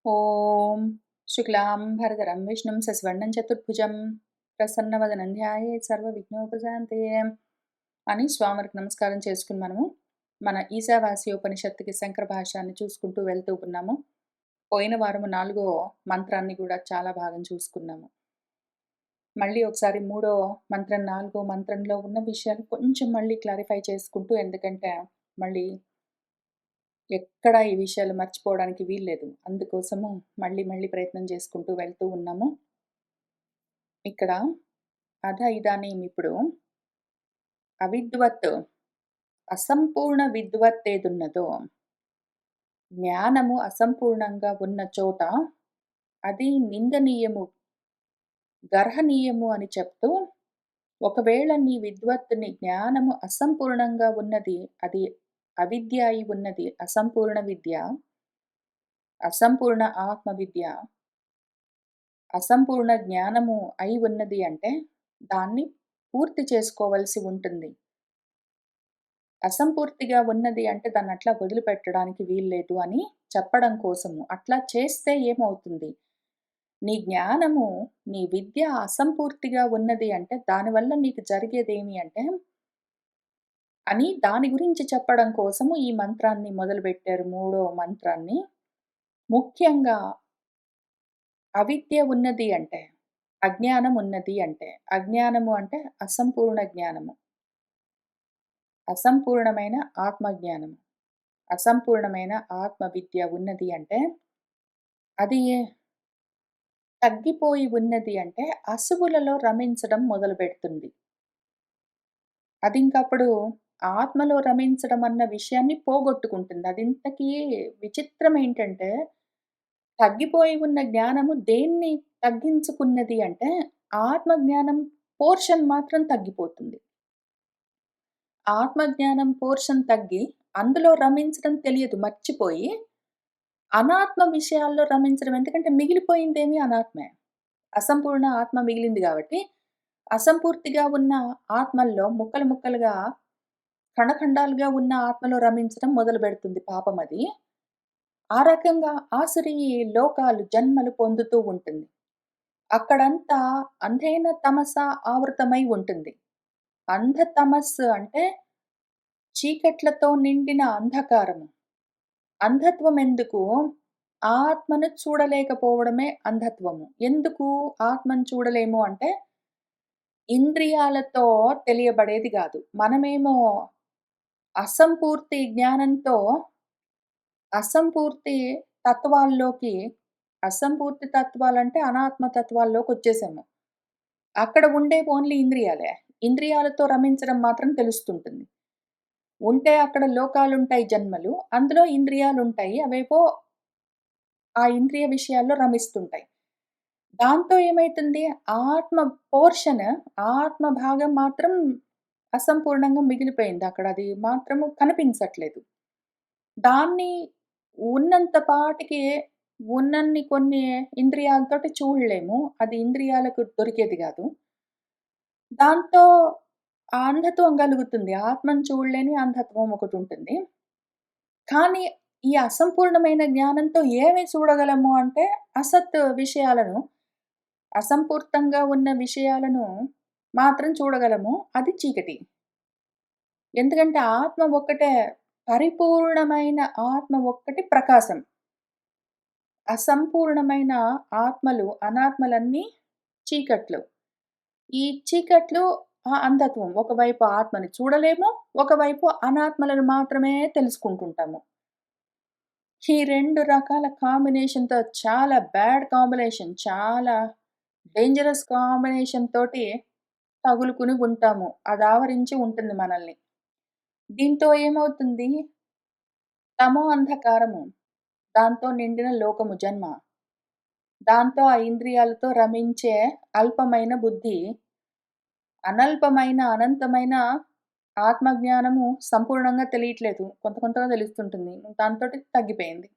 ఓం శుక్లాం భరధరం విష్ణుం శశివర్ణం చతుర్భుజం ప్రసన్నవదనం ధ్యాయేత్ సర్వవిఘ్నోపశాంతయే అని స్వామివారికి నమస్కారం చేసుకుని మనము మన ఈశావాస్యోపనిషత్తుకి శంకర భాష్యాన్ని చూసుకుంటూ వెళ్తూ ఉన్నాము. పోయిన వారము 4వ మంత్రాన్ని కూడా చాలా భాగం చూసుకున్నాము. మళ్ళీ ఒకసారి 3వ మంత్రం 4వ మంత్రంలో ఉన్న విషయాలు కొంచెం మళ్ళీ క్లారిఫై చేసుకుంటూ, ఎందుకంటే మళ్ళీ ఎక్కడ ఈ విషయాలు మర్చిపోవడానికి వీల్లేదు. అందుకోసము మళ్ళీ ప్రయత్నం చేసుకుంటూ వెళ్తూ ఉన్నాము. ఇక్కడ ఇదానీం ఇప్పుడు అవిద్వత్, అసంపూర్ణ విద్వత్ ఏదున్నదో, జ్ఞానము అసంపూర్ణంగా ఉన్న చోట అది నిందనీయము, గర్హనీయము అని చెప్తూ, ఒకవేళ నీ విద్వత్తుని జ్ఞానము అసంపూర్ణంగా ఉన్నది, అది అవిద్య అయి ఉన్నది, అసంపూర్ణ విద్య, అసంపూర్ణ ఆత్మ విద్య, అసంపూర్ణ జ్ఞానము అయి ఉన్నది అంటే దాన్ని పూర్తి చేసుకోవలసి ఉంటుంది. అసంపూర్తిగా ఉన్నది అంటే దాన్ని అట్లా వదిలిపెట్టడానికి వీల్లేదు అని చెప్పడం కోసము. అట్లా చేస్తే ఏమవుతుంది, నీ జ్ఞానము, నీ విద్య అసంపూర్తిగా ఉన్నది అంటే దానివల్ల నీకు జరిగేదేమి అంటే అని దాని గురించి చెప్పడం కోసము ఈ మంత్రాన్ని మొదలుపెట్టారు. 3వ మంత్రాన్ని. ముఖ్యంగా అవిద్య ఉన్నది అంటే, అజ్ఞానం ఉన్నది అంటే, అజ్ఞానము అంటే అసంపూర్ణ జ్ఞానము, అసంపూర్ణమైన ఆత్మజ్ఞానము, అసంపూర్ణమైన ఆత్మ విద్య ఉన్నది అంటే, అది తగ్గిపోయి ఉన్నది అంటే అసువులలో రమించడం మొదలుపెడుతుంది. అది ఇంకప్పుడు ఆత్మలో రమించడం అన్న విషయాన్ని పోగొట్టుకుంటుంది. అది ఇంతకీ విచిత్రం ఏంటంటే, తగ్గిపోయి ఉన్న జ్ఞానము దేన్ని తగ్గించుకున్నది అంటే, ఆత్మజ్ఞానం పోర్షన్ మాత్రం తగ్గిపోతుంది. ఆత్మజ్ఞానం పోర్షన్ తగ్గి అందులో రమించడం తెలియదు, మర్చిపోయి అనాత్మ విషయాల్లో రమించడం. ఎందుకంటే మిగిలిపోయిందేమి అనాత్మే. అసంపూర్ణ ఆత్మ మిగిలింది కాబట్టి, అసంపూర్తిగా ఉన్న ఆత్మల్లో ముక్కలు ముక్కలుగా, ఖండఖండాలుగా ఉన్న ఆత్మలో రమించడం మొదలుపెడుతుంది పాపమది. ఆ రకంగా ఆసురీ లోకాలు, జన్మలు పొందుతూ ఉంటుంది. అక్కడంతా అంధేన తమస ఆవృతమై ఉంటుంది. అంధతమస్సు అంటే చీకట్లతో నిండిన అంధకారము. అంధత్వం ఎందుకు? ఆత్మను చూడలేకపోవడమే అంధత్వము. ఎందుకు ఆత్మను చూడలేము అంటే, ఇంద్రియాలతో తెలియబడేది గాదు. మనమేమో అసంపూర్తి జ్ఞానంతో అసంపూర్తి తత్వాల్లోకి, అసంపూర్తి తత్వాలంటే అనాత్మ తత్వాల్లోకొచ్చేసాము. అక్కడ ఉండేవి ఓన్లీ ఇంద్రియాలే. ఇంద్రియాలతో రమించడం మాత్రం తెలుస్తుంటుంది. ఉంటే అక్కడ లోకాలుంటాయి, జన్మలు. అందులో ఇంద్రియాలుంటాయి. అవేవో ఆ ఇంద్రియ విషయాల్లో రమిస్తుంటాయి. దాంతో ఏమైతుంది, ఆత్మ పోర్షన్, ఆత్మ భాగం మాత్రం అసంపూర్ణంగా మిగిలిపోయింది. అక్కడ అది మాత్రము కనిపించట్లేదు. దాన్ని ఉన్నంత పాటికి ఉన్నన్ని కొన్ని ఇంద్రియాలతోటి చూడలేము. అది ఇంద్రియాలకు దొరికేది గాదు. దాంతో ఆ అంధత్వం గలుగుతుంది. ఆత్మను చూడలేని అంధత్వం ఒకటుంటుంది. కానీ ఈ అసంపూర్ణమైన జ్ఞానంతో ఏమి చూడగలము అంటే, అసత్ విషయాలను, అసంపూర్తంగా ఉన్న విషయాలను మాత్రం చూడగలము. అది చీకటి. ఎందుకంటే ఆత్మ ఒక్కటే, పరిపూర్ణమైన ఆత్మ ఒక్కటి ప్రకాశం. అసంపూర్ణమైన ఆత్మలు, అనాత్మలన్నీ చీకట్లు. ఈ చీకట్లు ఆ అంధత్వం. ఒకవైపు ఆత్మని చూడలేము, ఒకవైపు అనాత్మలను మాత్రమే తెలుసుకుంటుంటాము. ఈ 2 రకాల కాంబినేషన్‌తో, చాలా బ్యాడ్ కాంబినేషన్, చాలా డేంజరస్ కాంబినేషన్ తోటి తగులుకుని ఉంటాము. అది ఆవరించి ఉంటుంది మనల్ని. దీంతో ఏమవుతుంది, తమో అంధకారము, దాంతో నిండిన లోకము జన్మ, దాంతో ఆ ఇంద్రియాలతో రమించే అల్పమైన బుద్ధి, అనల్పమైన అనంతమైన ఆత్మజ్ఞానము సంపూర్ణంగా తెలియట్లేదు. కొంత కొంతగా తెలుస్తుంటుంది. దాంతోటి తగ్గిపోయింది.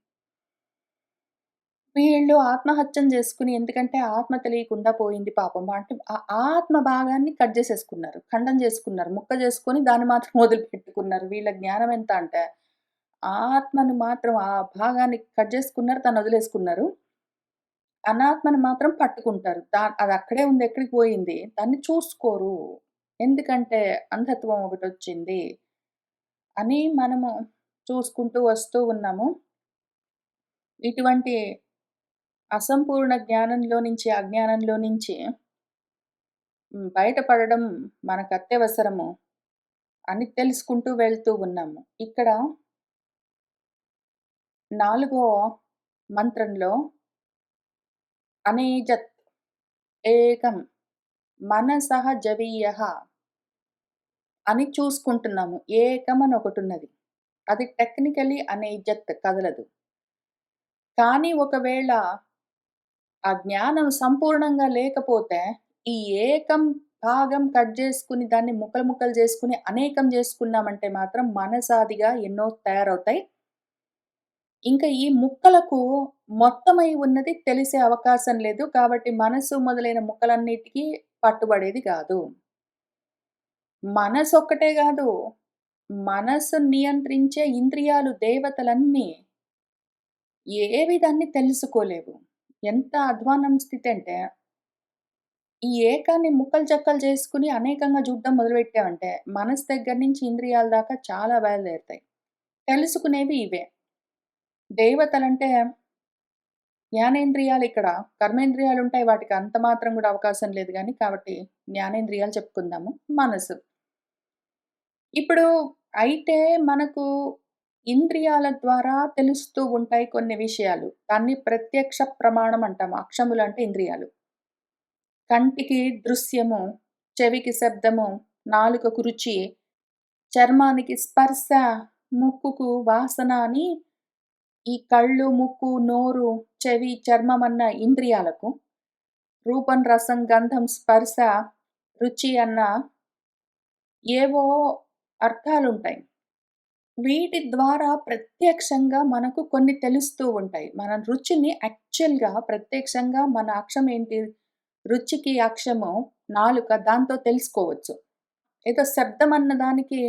వీళ్ళు ఆత్మహత్యం చేసుకుని, ఎందుకంటే ఆత్మ తెలియకుండా పోయింది పాపం. అంటే ఆ ఆత్మ భాగాన్ని కట్ చేసేసుకున్నారు. ఖండం చేసుకున్నారు. ముక్క చేసుకొని దాన్ని మాత్రం వదిలిపెట్టుకున్నారు. వీళ్ళ జ్ఞానం ఎంత అంటే, ఆత్మను మాత్రం ఆ భాగాన్ని కట్ జేసుకున్నారు. తనొదిలేసుకున్నారు. అనాత్మను మాత్రం పట్టుకుంటారు. అదక్కడే ఉంది. ఎక్కడికి పోయింది? దాన్ని చూసుకోరు. ఎందుకంటే అంధత్వం ఒకటొచ్చింది అని మనము చూసుకుంటూ వస్తూ ఉన్నాము. ఇటువంటి అసంపూర్ణ జ్ఞానంలో నుంచి, అజ్ఞానంలో నుంచి బయటపడడం మనకు అత్యవసరము అని తెలుసుకుంటూ వెళ్తూ ఉన్నాము. ఇక్కడ 4 మంత్రంలో అనేజత్ ఏకం మనసః జవీయః అని చూసుకుంటున్నాము. ఏకం అని ఒకటున్నది. అది టెక్నికల్లీ అనేజత్ కదలదు. కానీ ఒకవేళ ఆ జ్ఞానం సంపూర్ణంగా లేకపోతే, ఈ ఏకం భాగం కట్ జేసుకొని దాన్ని ముక్కలు ముక్కలు జేసుకొని అనేకం జేసుకున్నామంటే మాత్రం మనసాదిగా ఎన్నో తయారవుతాయి. ఇంకా ఈ ముక్కలకు మొత్తమై ఉన్నది తెలిసే అవకాశం లేదు. కాబట్టి మనసు మొదలైన ముక్కలన్నిటికి పట్టుబడేది గాదు. మనసొక్కటే గాదు, మనసు నియంత్రించే ఇంద్రియాలు దేవతలన్నీ ఏవి దాన్ని తెలుసుకోలేవు. ఎంత అధ్వాన్నం స్థితి అంటే, ఈ ఏకాన్ని ముక్కలు చెక్కలు చేసుకొని అనేకంగా చూడడం మొదలుపెట్టామంటే, మనసు దగ్గర నుంచి ఇంద్రియాల దాకా చాలా బయలుదేరుతాయి. తెలుసుకునేవి ఇవే. దేవతలంటే జ్ఞానేంద్రియాలిక్కడ, కర్మేంద్రియాలుంటాయి. వాటికి అంత మాత్రం గూడా అవకాశం లేదు గానీ, కాబట్టి జ్ఞానేంద్రియాలు చెప్పుకుందాము. మనసు. ఇప్పుడు అయితే మనకు ఇంద్రియాల ద్వారా తెలుస్తూ ఉంటాయి కొన్ని విషయాలు. దాన్ని ప్రత్యక్ష ప్రమాణం అంటాము. అక్షములంటే ఇంద్రియాలు. కంటికి దృశ్యము, చెవికి శబ్దము, నాలుకకు రుచి, చర్మానికి స్పర్శ, ముక్కుకు వాసన అని ఈ కళ్ళు, ముక్కు, నోరు, చెవి, చర్మమన్న ఇంద్రియాలకు రూపం, రసం, గంధం, స్పర్శ, రుచి అన్న ఏవో అర్థాలుంటాయి. వీటి ద్వారా ప్రత్యక్షంగా మనకు కొన్ని తెలుస్తూ ఉంటాయి. మన రుచిని యాక్చువల్‌గా ప్రత్యక్షంగా మన అక్షం ఏంటి? రుచికి అక్షము నాలుక దాంతో తెలుసుకోవచ్చు. ఏదో శబ్దం అన్న దానికి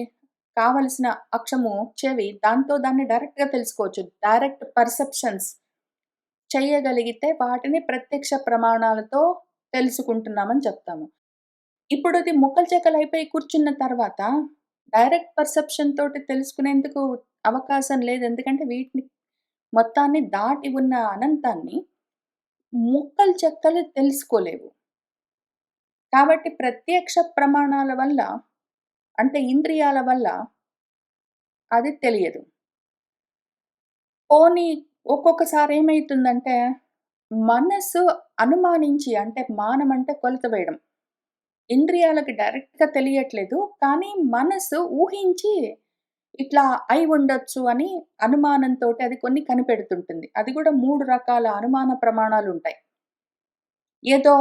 కావలసిన అక్షము చెవి. దాంతో దాన్ని డైరెక్ట్‌గా తెలుసుకోవచ్చు. డైరెక్ట్ పర్సెప్షన్స్ చేయగలిగితే వాటిని ప్రత్యక్ష ప్రమాణాలతో తెలుసుకుంటున్నామని చెప్తాము. ఇప్పుడు అది ముక్కలు చెక్కలయిపోయి కూర్చున్న తర్వాత డైరెక్ట్ పర్సెప్షన్ తోటి తెలుసుకునేందుకు అవకాశం లేదు. ఎందుకంటే వీటిని మొత్తాన్ని దాటి ఉన్న అనంతాన్ని ముక్కలు చెక్కలు తెలుసుకోలేవు. కాబట్టి ప్రత్యక్ష ప్రమాణాల వల్ల అంటే ఇంద్రియాల వల్ల అది తెలియదు. పోనీ ఒక్కొక్కసారి ఏమైతుందంటే మనసు అనుమానించి అంటే మానం అంటే కొలత వేయడం. ఇంద్రియాలకి డైరెక్ట్‌గా తెలియట్లేదు. కానీ మనసు ఊహించి ఇట్లా అయి ఉండొచ్చు అని అనుమానంతోటి అది కొన్ని కనిపెడుతుంటుంది. అది గూడా 3 రకాల అనుమాన ప్రమాణాలుంటాయి. ఏదో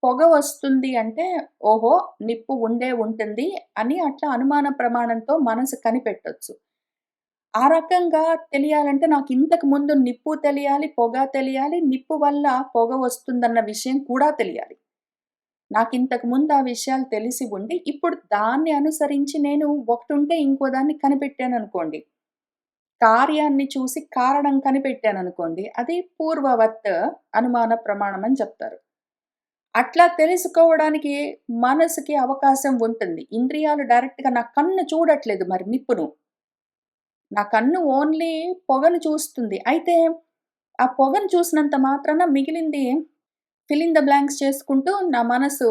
పొగ వస్తుంది అంటే, ఓహో! నిప్పు ఉండే ఉంటుంది అని అట్లా అనుమాన ప్రమాణంతో మనసు కనిపెట్టొచ్చు. ఆ రకంగా తెలియాలంటే నాకింతకు ముందు నిప్పు తెలియాలి, పొగ తెలియాలి, నిప్పు వల్ల పొగ వస్తుందన్న విషయం కూడా తెలియాలి. నాకింతకు ముందు ఆ విషయాలు తెలిసి ఉండి, ఇప్పుడు దాన్ని అనుసరించి నేను ఒకటుంటే ఇంకో దాన్ని కనిపెట్టాననుకోండి. కార్యాన్ని చూసి కారణం కనిపెట్టాననుకోండి. అది పూర్వవత్ అనుమాన ప్రమాణం అని చెప్తారు. అట్లా తెలుసుకోవడానికి మనసుకి అవకాశం ఉంటుంది. ఇంద్రియాలు డైరెక్ట్‌గా నా కన్ను చూడట్లేదు మరి నిప్పును. నా కన్ను ఓన్లీ పొగను చూస్తుంది. అయితే ఆ పొగను చూసినంత మాత్రాన మిగిలింది ఫిల్ ఇన్ ద బ్లాంక్స్ చేసుకుంటూ నా మనసు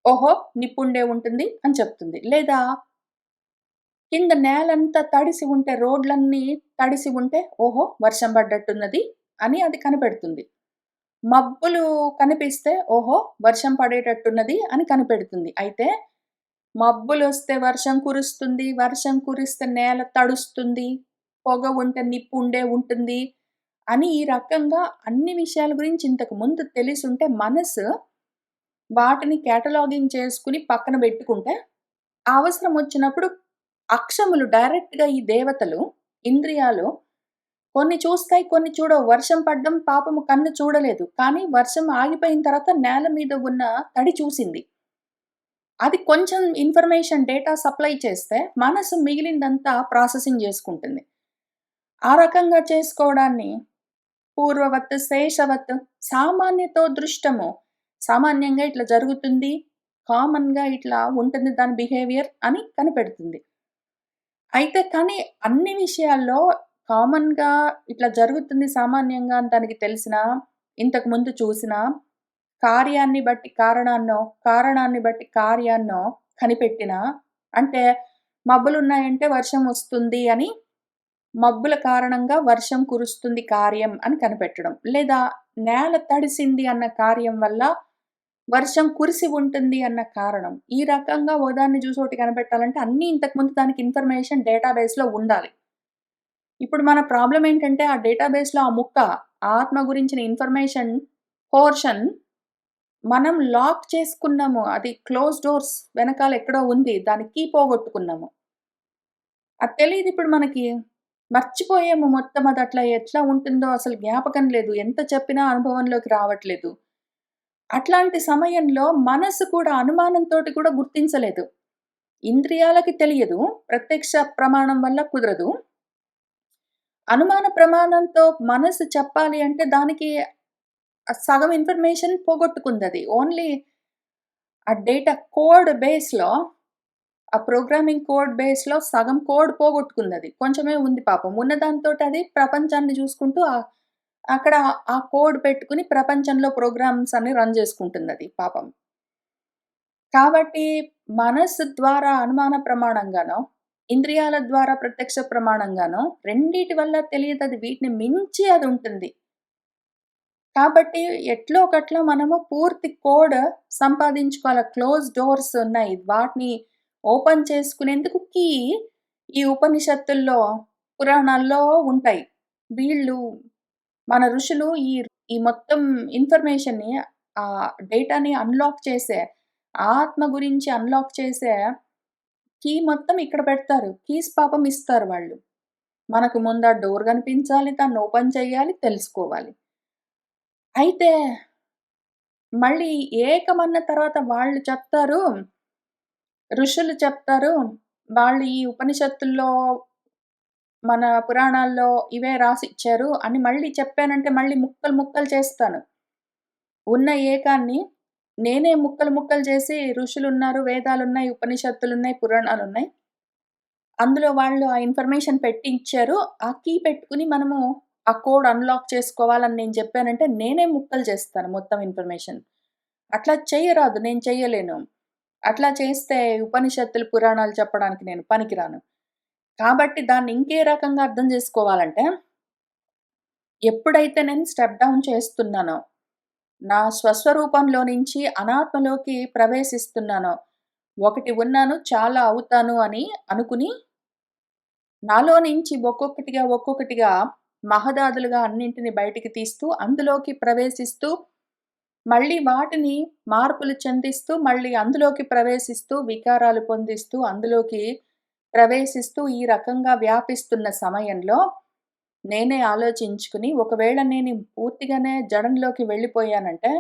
ఓహో! నిప్పుండే ఉంటుంది అని చెప్తుంది. లేదా కింద నేలంతా తడిసి ఉంటే రోడ్లన్నీ తడిసి ఉంటే ఓహో! వర్షం పడ్డట్టున్నది అని అది కనిపెడుతుంది. మబ్బులు కనిపిస్తే ఓహో! వర్షం పడేటట్టున్నది అని కనిపెడుతుంది. అయితే మబ్బులొస్తే వర్షం కురుస్తుంది. వర్షం కురిస్తే నేల తడుస్తుంది. పొగ ఉంటే నిప్పు ఉండే ఉంటుంది. అని ఈ రకంగా అన్ని విషయాల గురించి ఇంతకు ముందు తెలిసుంటే మనసు వాటిని కేటలాగింగ్ చేసుకొని పక్కన బెట్టుకుంటే, ఆ అవసరం వచ్చినప్పుడు అక్షములు డైరెక్ట్‌గా ఈ దేవతలు, ఇంద్రియాలు కొన్ని చూస్తాయి, కొన్ని చూడవు. వర్షం పడ్డం పాపము కన్ను చూడలేదు. కానీ వర్షం ఆగిపోయిన తర్వాత నేల మీద ఉన్న తడి చూసింది. అది కొంచెం ఇన్ఫర్మేషన్ డేటా సప్లై చేస్తే, మనసు మిగిలిందంతా ప్రాసెసింగ్ జేసుకుంటుంది. ఆ రకంగా చేసుకోవడాన్ని పూర్వవత్ శేషవత్ సామాన్యతో దృష్టము. సామాన్యంగా ఇట్లా జరుగుతుంది. కామన్‌గా ఇట్లా ఉంటుంది దాని బిహేవియర్ అని కనిపెడుతుంది. అయితే కానీ అన్ని విషయాల్లో కామన్‌గా ఇట్లా జరుగుతుంది సామాన్యంగా అని తనకి తెలిసినా, ఇంతకుముందు చూసినా, కార్యాన్ని బట్టి కారణాన్నో, కారణాన్ని బట్టి కార్యాన్నో కనిపెట్టినా, అంటే మబ్బులున్నాయంటే వర్షం వస్తుంది అని, మబ్బుల కారణంగా వర్షం కురుస్తుంది కార్యం అని కనిపెట్టడం. లేదా నేల తడిసింది అన్న కార్యం వల్ల వర్షం కురిసి ఉంటుంది అన్న కారణం. ఈ రకంగా ఓదాన్ని జూసి ఒకటి కనిపెట్టాలంటే అన్నీ ఇంతకుముందు దానికి ఇన్ఫర్మేషన్ డేటాబేస్‌లో ఉండాలి. ఇప్పుడు మన ప్రాబ్లమ్ ఏంటంటే ఆ డేటాబేస్‌లో ఆ ముక్క, ఆత్మ గురించిన ఇన్ఫర్మేషన్ పోర్షన్ మనం లాక్ చేసుకున్నాము. అది క్లోజ్ డోర్స్ వెనకాల ఎక్కడో ఉంది. దాని కీ పోగొట్టుకున్నాము. అది తెలీదిప్పుడు మనకి. మర్చిపోయాము మొత్తం అదట్లా ఎట్లా ఉంటుందో అసలు జ్ఞాపకం లేదు. ఎంత చెప్పినా అనుభవంలోకి రావట్లేదు. అట్లాంటి సమయంలో మనసు కూడా అనుమానంతోటి కూడా గుర్తించలేదు. ఇంద్రియాలకి తెలియదు. ప్రత్యక్ష ప్రమాణం వల్ల కుదరదు. అనుమాన ప్రమాణంతో మనసు చెప్పాలి అంటే దానికి సగం ఇన్ఫర్మేషన్ పోగొట్టుకుందది. ఓన్లీ ఆ డేటా కోడ్ బేస్‌లో ఆ ప్రోగ్రామింగ్ కోడ్ బేస్‌లో సగం కోడ్ పోగొట్టుకుందది. కొంచెమే ఉంది పాపం. ఉన్న దాంతోటది ప్రపంచాన్ని జూసుకుంటూ అక్కడ ఆ కోడ్ పెట్టుకొని ప్రపంచంలో ప్రోగ్రామ్స్ అన్ని రన్ జేసుకుంటుందది పాపం. కాబట్టి మనస్సు ద్వారా అనుమాన ప్రమాణంగానో, ఇంద్రియాల ద్వారా ప్రత్యక్ష ప్రమాణంగానో రెండిటి వల్ల తెలియదది. వీటిని మించి అదుంటుంది. కాబట్టి ఎట్లో ఒకట్ల మనము పూర్తి కోడ్ సంపాదించుకోవాల. క్లోజ్ డోర్స్ ఉన్నాయి. వాటిని ఓపెన్ చేసుకునేందుకు కీ ఈ ఉపనిషత్తుల్లో, పురాణాల్లో ఉంటాయి. వీళ్ళు మన ఋషులు ఈ మొత్తం ఇన్ఫర్మేషన్‌ని డేటాని అన్‌లాక్ చేసే, ఆత్మ గురించి అన్‌లాక్ చేసే కీ మొత్తం ఇక్కడ పెడతారు. కీస్ పాపం ఇస్తారు వాళ్ళు. మనకు ముందు ఆ డోర్ కనిపించాలి. దాన్ని ఓపెన్ చేయాలి. తెలుసుకోవాలి. అయితే మళ్ళీ ఏకమన్న తర్వాత వాళ్ళు చెప్తారు, ఋషులు చెప్తారు, వాళ్ళు ఈ ఉపనిషత్తుల్లో, మన పురాణాల్లో ఇవే రాసిచ్చారు అని మళ్ళీ చెప్పానంటే మళ్ళీ ముక్కలు ముక్కలు చేస్తాను. ఉన్న ఏకాన్ని నేనే ముక్కలు ముక్కలు చేసి ఋషులున్నారు, వేదాలున్నాయి, ఉపనిషత్తులున్నాయి, పురాణాలున్నాయి. అందులో వాళ్ళు ఆ ఇన్ఫర్మేషన్ పెట్టి ఇచ్చారు. ఆ కీ పెట్టుకొని మనము ఆ కోడ్ అన్‌లాక్ చేసుకోవాలని నేను చెప్పానంటే నేనే ముక్కలు చేస్తాను మొత్తం ఇన్ఫర్మేషన్. అట్లా చెయ్యరాదు. నేను చెయ్యలేను. అట్లా చేస్తే ఉపనిషత్తులు, పురాణాలు చెప్పడానికి నేను పనికిరాను. కాబట్టి దాన్ని ఇంకే రకంగా అర్థం చేసుకోవాలంటే, ఎప్పుడైతే నేను స్టెప్ డౌన్ చేస్తున్నానో, నా స్వస్వరూపంలో నుంచి అనాత్మలోకి ప్రవేశిస్తున్నానో, ఒకటి ఉన్నాను, చాలా అవుతాను అని అనుకుని, నాలో నుంచి ఒక్కొక్కటిగా, ఒక్కొక్కటిగా మహదాదులుగా అన్నింటిని బయటికి తీస్తూ, అందులోకి ప్రవేశిస్తూ, మళ్ళీ వాటిని మార్పులు చెందిస్తూ, మళ్ళీ అందులోకి ప్రవేశిస్తూ, వికారాలు పొందిస్తూ, అందులోకి ప్రవేశిస్తూ, ఈ రకంగా వ్యాపిస్తున్న సమయంలో, నేనే ఆలోచించుకుని, ఒకవేళ నేను పూర్తిగానే జడంలోకి వెళ్ళిపోయానంటే,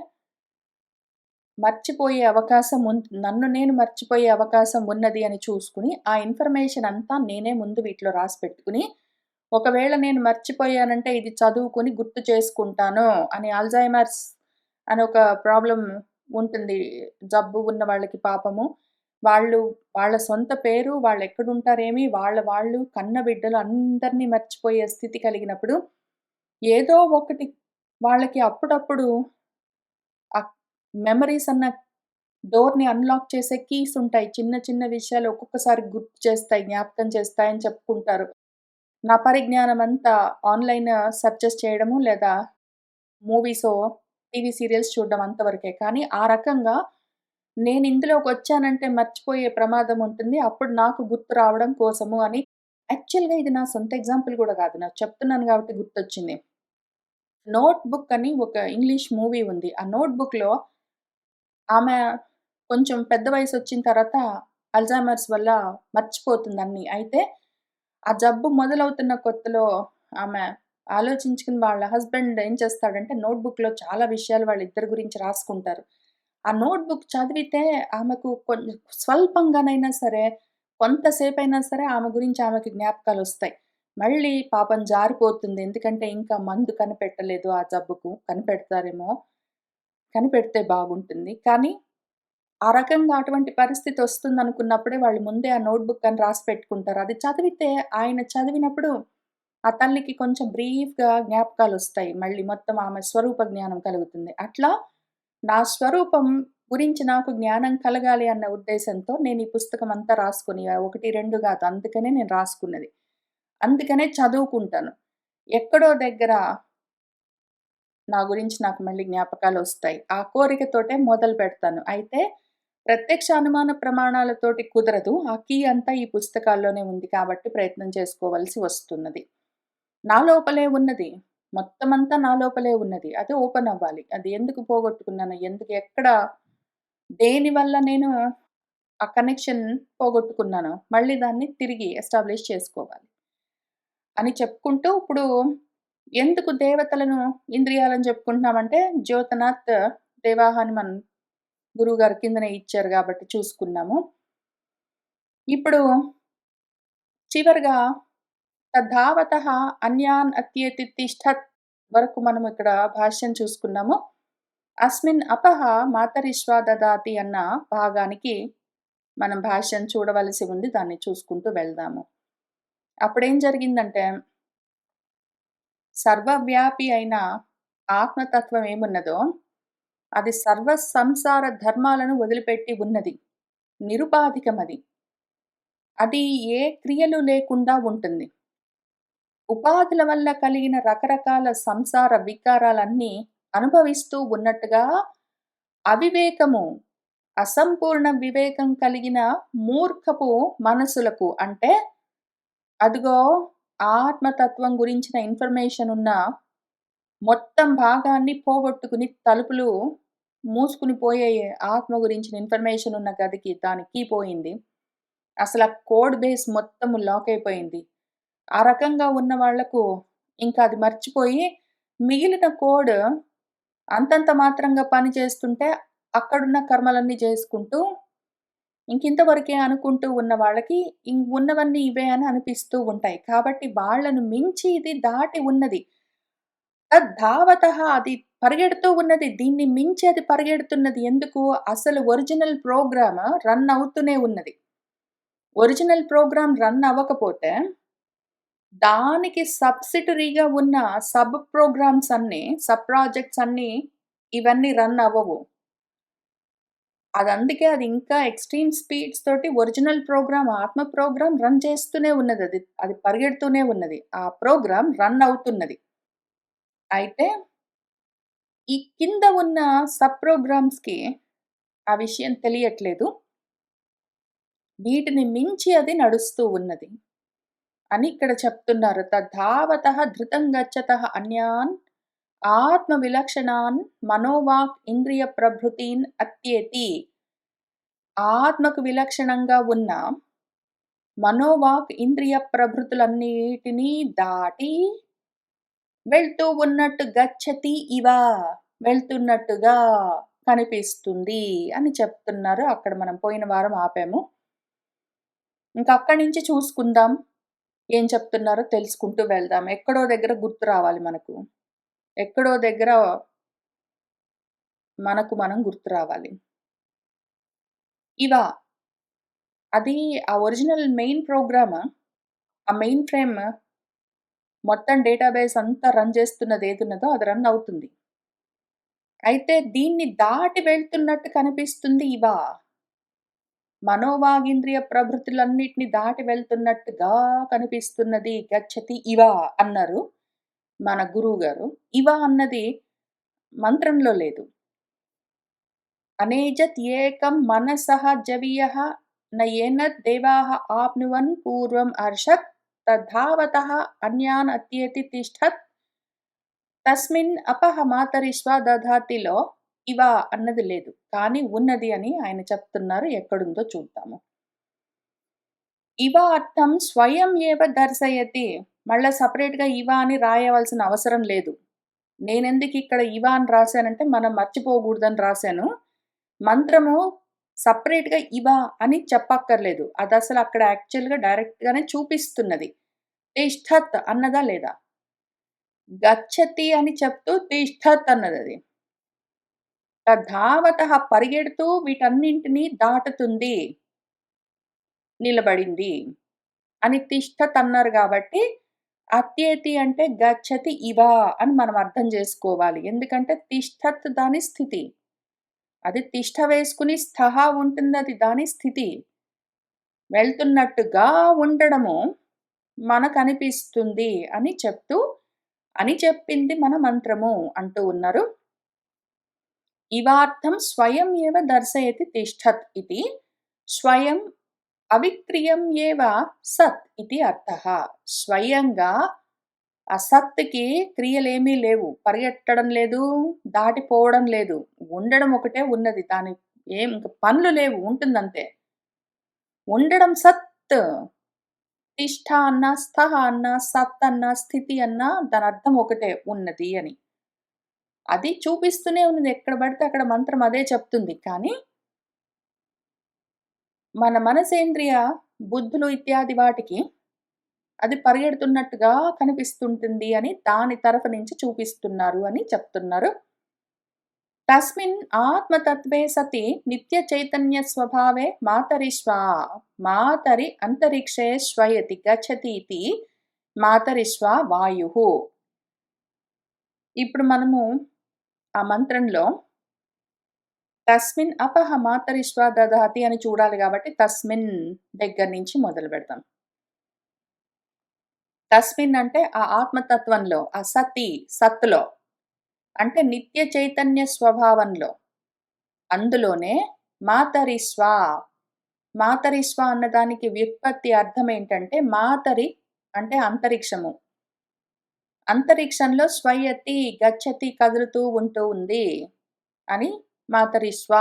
మర్చిపోయే అవకాశం నన్ను నేను మర్చిపోయే అవకాశం ఉన్నది అని చూసుకొని, ఆ ఇన్ఫర్మేషన్ అంతా నేనే ముందు వీటిలో రాసిపెట్టుకొని, ఒకవేళ నేను మర్చిపోయానంటే ఇది చదువుకొని గుర్తు చేసుకుంటాను అని అల్జైమర్స్ అని ఒక ప్రాబ్లమ్ ఉంటుంది. జబ్బు ఉన్న వాళ్ళకి పాపము. వాళ్ళు వాళ్ళ సొంత పేరు, వాళ్ళెక్కడుంటారేమి, వాళ్ళు కన్న బిడ్డలు అందరిని మర్చిపోయే స్థితి కలిగినప్పుడు, ఏదో ఒకటి వాళ్ళకి అప్పుడప్పుడు ఆ మెమరీస్ అన్న డోర్‌ని అన్‌లాక్ చేసే కీస్ ఉంటాయి. చిన్న చిన్న విషయాలు ఒక్కొక్కసారి గుర్తు చేస్తాయి, జ్ఞాపకం చేస్తాయని చెప్పుకుంటారు. నా పరిజ్ఞానం అంతా ఆన్‌లైన్ సెర్చెస్ చేయడము లేదా మూవీసో, టీవీ సీరియల్స్ చూడడం అంతవరకే. కానీ ఆ రకంగా నేను ఇందులోకొచ్చానంటే మర్చిపోయే ప్రమాదం ఉంటుంది. అప్పుడు నాకు గుర్తు రావడం కోసము అని యాక్చువల్‌గా ఇది నా సొంత ఎగ్జాంపుల్ గూడా గాదు. నాకు చెప్తున్నాను గాబట్టి గుర్తొచ్చింది. 'నోట్ బుక్' అని ఒక ఇంగ్లీష్ మూవీ ఉంది. ఆ నోట్ బుక్‌లో ఆమె కొంచెం పెద్ద వయసొచ్చిన తర్వాత అల్జైమర్స్ వల్ల మర్చిపోతుందన్నీ. అయితే ఆ జబ్బు మొదలవుతున్న కొత్తలో ఆమె ఆలోచించుకుని వాళ్ళ హస్బెండ్ ఏం చేస్తాడంటే నోట్‌బుక్‌లో చాలా విషయాలు వాళ్ళిద్దరి గురించి రాసుకుంటారు. ఆ నోట్‌బుక్ చదివితే ఆమెకు స్వల్పంగానైనా సరే, కొంతసేపైనా సరే ఆమె గురించి ఆమెకి జ్ఞాపకాలొస్తాయి. మళ్ళీ పాపం జారిపోతుంది. ఎందుకంటే ఇంకా మందు కనిపెట్టలేదు ఆ జబ్బుకు. కనిపెడతారేమో! కనిపెడితే బాగుంటుంది. కానీ ఆ రకంగా అటువంటి పరిస్థితొస్తుందనుకున్నప్పుడే వాళ్ళు ముందే ఆ నోట్‌బుక్ అని రాసి పెట్టుకుంటారు. అది చదివితే ఆయన చదివినప్పుడు ఆ తల్లికి కొంచెం బ్రీఫ్‌గా జ్ఞాపకాలొస్తాయి. మళ్ళీ మొత్తం ఆమె స్వరూప జ్ఞానం కలుగుతుంది. అట్లా నా స్వరూపం గురించి నాకు జ్ఞానం కలగాలి అన్న ఉద్దేశంతో నేను ఈ పుస్తకం అంతా రాసుకొని 1, 2 కాదు. అందుకనే నేను రాసుకున్నది. అందుకనే చదువుకుంటాను. ఎక్కడో దగ్గర నా గురించి నాకు మళ్ళీ జ్ఞాపకాలొస్తాయి. ఆ కోరికతోటే మొదలుపెడతాను. అయితే ప్రత్యక్ష అనుమాన ప్రమాణాలతోటి కుదరదు. ఆ కీ అంతా ఈ పుస్తకాల్లోనే ఉంది కాబట్టి ప్రయత్నం చేసుకోవాల్సి వస్తున్నది. నా లోపలే ఉన్నది. మొత్తమంతా నా లోపలే ఉన్నది. అది ఓపెన్ అవ్వాలి. అది ఎందుకు పోగొట్టుకున్నాను? ఎందుకు ఎక్కడ దేనివల్ల నేను ఆ కనెక్షన్ పోగొట్టుకున్నానో, మళ్ళీ దాన్ని తిరిగి ఎస్టాబ్లిష్ చేసుకోవాలి. అని చెప్పుకుంటూ ఇప్పుడు ఎందుకు దేవతలను, ఇంద్రియాలని చెప్పుకుంటున్నామంటే, జ్యోతనాథ్ దేవాహాని మన గురువుగారు కిందనే ఇచ్చారు గాబట్టి చూసుకున్నాము. ఇప్పుడు చివరగా తద్ధావతః అన్యాన్ అత్యేతి తిష్టత్ వరకు మనం ఇక్కడ భాష్యం చూసుకున్నాము. అస్మిన్ అపహ మాతరిష్వా దదాతి అన్న భాగానికి మనం భాష్యం చూడవలసి ఉంది. దాన్ని చూసుకుంటూ వెళ్దాము. అప్పుడేం జరిగిందంటే సర్వవ్యాపి అయిన ఆత్మతత్వం ఏమున్నదో, అది సర్వ సంసార ధర్మాలను వదిలిపెట్టి ఉన్నది. నిరుపాధికమది. అది ఏ క్రియలు లేకుండా ఉంటుంది. ఉపాధుల వల్ల కలిగిన రకరకాల సంసార వికారాలన్నీ అనుభవిస్తూ ఉన్నట్టుగా అవివేకము, అసంపూర్ణ వివేకం కలిగిన మూర్ఖపు మనసులకు అంటే, అదిగో ఆత్మతత్వం గురించిన ఇన్ఫర్మేషన్ ఉన్న మొత్తం భాగాన్ని పోగొట్టుకుని తలుపులు మూసుకుని పోయాయి. ఆత్మ గురించిన ఇన్ఫర్మేషన్ ఉన్న గదికి దాని కీ పోయింది. అసల కోడ్ బేస్ మొత్తము లాక్ అయిపోయింది. ఆ రకంగా ఉన్న వాళ్ళకు ఇంకా అది మర్చిపోయి మిగిలిన కోడ్ అంతంత మాత్రంగా పని చేస్తుంటే అక్కడున్న కర్మలన్నీ చేసుకుంటూ ఇంకింతవరకే అనుకుంటూ ఉన్న వాళ్ళకి ఉన్నవన్నీ ఇవే అని అనిపిస్తూ ఉంటాయి. కాబట్టి వాళ్ళను మించి ఇది దాటి ఉన్నది. తద్ధావతః అది పరిగెడుతూ ఉన్నది. దీన్ని మించి అది పరిగెడుతున్నది. ఎందుకు? అసలు ఒరిజినల్ ప్రోగ్రామ్ రన్ అవుతూనే ఉన్నది. ఒరిజినల్ ప్రోగ్రామ్ రన్ అవ్వకపోతే, దానికి సబ్సిడరీగా ఉన్న సబ్ ప్రోగ్రామ్స్ అన్నీ, సబ్ ప్రాజెక్ట్స్ అన్నీ ఇవన్నీ రన్ అవ్వవు. అందుకే అది ఇంకా ఎక్స్‌ట్రీమ్ స్పీడ్స్ తోటి ఒరిజినల్ ప్రోగ్రామ్, ఆత్మ ప్రోగ్రామ్ రన్ చేస్తూనే ఉన్నదది. అది పరిగెడుతూనే ఉన్నది. ఆ ప్రోగ్రామ్ రన్ అవుతున్నది. అయితే ఈ కింద ఉన్న సబ్ ప్రోగ్రామ్స్‌కి ఆ విషయం తెలియట్లేదు. వీటిని మించి అది నడుస్తూ ఉన్నది అని ఇక్కడ చెప్తున్నారు. తద్ధావతః ధృతం గచ్చతః అన్యాన్ ఆత్మ విలక్షణాన్ మనోవాక్ ఇంద్రియ ప్రభృతీన్ అత్యేతి. ఆత్మకు విలక్షణంగా ఉన్న మనోవాక్ ఇంద్రియ ప్రభృతులన్నిటిని దాటి వెళ్తూ ఉన్నట్టు గచ్చతి ఇవ వెళ్తున్నట్టుగా కనిపిస్తుంది అని చెప్తున్నారు. అక్కడ మనం పోయిన వారం ఆపాము. ఇంక అక్కడి నుంచి చూసుకుందాం. ఏం చెప్తున్నారో తెలుసుకుంటూ వెళ్దాం. ఎక్కడో దగ్గర గుర్తు రావాలి మనకు. ఎక్కడో దగ్గర మనకు మనం గుర్తు రావాలి. ఇవ అది ఆ ఒరిజినల్ మెయిన్ ప్రోగ్రామ్, ఆ మెయిన్ ఫ్రేమ్ మొత్తం డేటాబేస్ అంతా రన్ చేస్తున్నది ఏదున్నదో అది రన్ అవుతుంది. అయితే దీన్ని దాటి వెళ్తున్నట్టు కనిపిస్తుంది ఇవ. మనోవాగింద్రియ ప్రభృతులన్నిటిని దాటి వెళ్తున్నట్టుగా కనిపిస్తున్నది. గచ్చతి ఇవ అన్నారు మన గురువుగారు. ఇవ అన్నది మంత్రంలో లేదు. అనేజత్ ఏకం మనసః జవీయః న ఏనత్ దేవాః ఆప్నువన్ పూర్వం అర్షత్ తద్ధావతః అన్యాన్ అత్యేతి తిష్టత్ తస్మిన్ అపహ మాతరిష్వా దధాతిలో ఇవ అన్నది లేదు. కానీ ఉన్నది అని ఆయన చెప్తున్నారు. ఎక్కడుందో చూద్దాము. ఇవ అర్థం స్వయం ఏవ దర్శయతి. మళ్ళా సెపరేట్‌గా ఇవ అని రాయవలసిన అవసరం లేదు. నేనెందుకు ఇక్కడ ఇవ అని రాసానంటే మనం మర్చిపోకూడదని రాసాను. మంత్రము సెపరేట్‌గా ఇవ అని చెప్పక్కర్లేదు. అదసలు అక్కడ యాక్చువల్‌గా డైరెక్ట్‌గానే చూపిస్తున్నది. తిష్టత్ అన్నదా లేదా? గచ్చతి అని చెప్తూ తిష్టత్ అన్నదది. ధావతః పరిగెడుతూ వీటన్నింటిని దాటుతుంది. నిలబడింది అని తిష్టత్ అన్నారు గాబట్టి, అత్యేతి అంటే గచ్చతి ఇవ అని మనం అర్థం జేసుకోవాలి. ఎందుకంటే తిష్టత్ దాని స్థితి. అది తిష్ట వేసుకొని స్థహ ఉంటుందది దాని స్థితి. వెళ్తున్నట్టుగా ఉండడము మనకనిపిస్తుంది అని చెప్తూ, అని చెప్పింది మన మంత్రము అంటూ ఉన్నారు. ఇవార్థం స్వయం ఏవ దర్శయతి తిష్టత్ ఇతి. స్వయం అవిక్రియం ఏవ సత్ ఇది అర్థః. స్వయంగా ఆ సత్‌కి క్రియలేమీ లేవు. పరిగెట్టడం లేదు, దాటిపోవడం లేదు. ఉండడం ఒకటే ఉన్నది. దాని ఏం ఇంక పనులు లేవు. ఉంటుందంతే. ఉండడం సత్. తిష్ఠ అన్నా, స్థః అన్నా, సత్ అన్నా, స్థితి అన్నా దానర్థం ఒకటే ఉన్నది అని. అది చూపిస్తూనే ఉన్నది. ఎక్కడ పడితే అక్కడ మంత్రం అదే చెప్తుంది. కానీ మన మనసేంద్రియ బుద్ధులు ఇత్యాది వాటికి అది పరిగెడుతున్నట్టుగా కనిపిస్తుంటుంది అని దాని తరఫు నుంచి చూపిస్తున్నారు అని చెప్తున్నారు. తస్మిన్ ఆత్మతత్వే సతి నిత్య చైతన్య స్వభావే మాతరి అంతరిక్షే శ్వయతి గచ్చతి ఇతి మాతరిశ్వా వాయుః. ఇప్పుడు మనము ఆ మంత్రంలో తస్మిన్ అపహ మాతరిశ్వా దదాతి అని చూడాలి కాబట్టి తస్మిన్ దగ్గర నుంచి మొదలు పెడతాం. తస్మిన్ అంటే ఆ ఆత్మతత్వంలో, ఆ సత్తులో అంటే నిత్య చైతన్య స్వభావంలో. అందులోనే మాతరిస్వ. మాతరిస్వ అన్నదానికి వ్యుత్పత్తి అర్థమేంటంటే, మాతరి అంటే అంతరిక్షము. అంతరిక్షంలో స్వయతి, గచ్చతి కదులుతూ ఉంటూ ఉంది అని మాతరిస్వ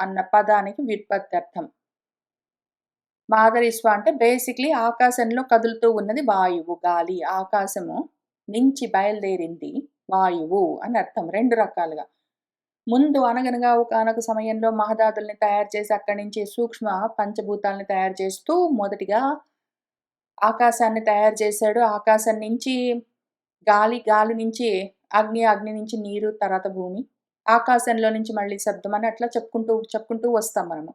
అన్న పదానికి వ్యుత్పత్తి అర్థం. మాతరిస్వ అంటే బేసిక్‌లీ ఆకాశంలో కదులుతూ ఉన్నది వాయువు, గాలి. ఆకాశము నుంచి బయలుదేరింది వాయువు అని అర్థం. 2 రకాలుగా. ముందు అనగనగా ఒకానొక సమయంలో మహదాదుల్ని తయారు చేసి అక్కడి నుంచి సూక్ష్మ పంచభూతాల్ని తయారు చేస్తూ మొదటిగా ఆకాశాన్ని తయారు చేశాడు. ఆకాశం నుంచి గాలి, గాలి నుంచి అగ్ని, అగ్ని నుంచి నీరు, తర్వాత భూమి. ఆకాశంలో నుంచి మళ్ళీ శబ్దం అని అట్లా చెప్పుకుంటూ వస్తాం మనము.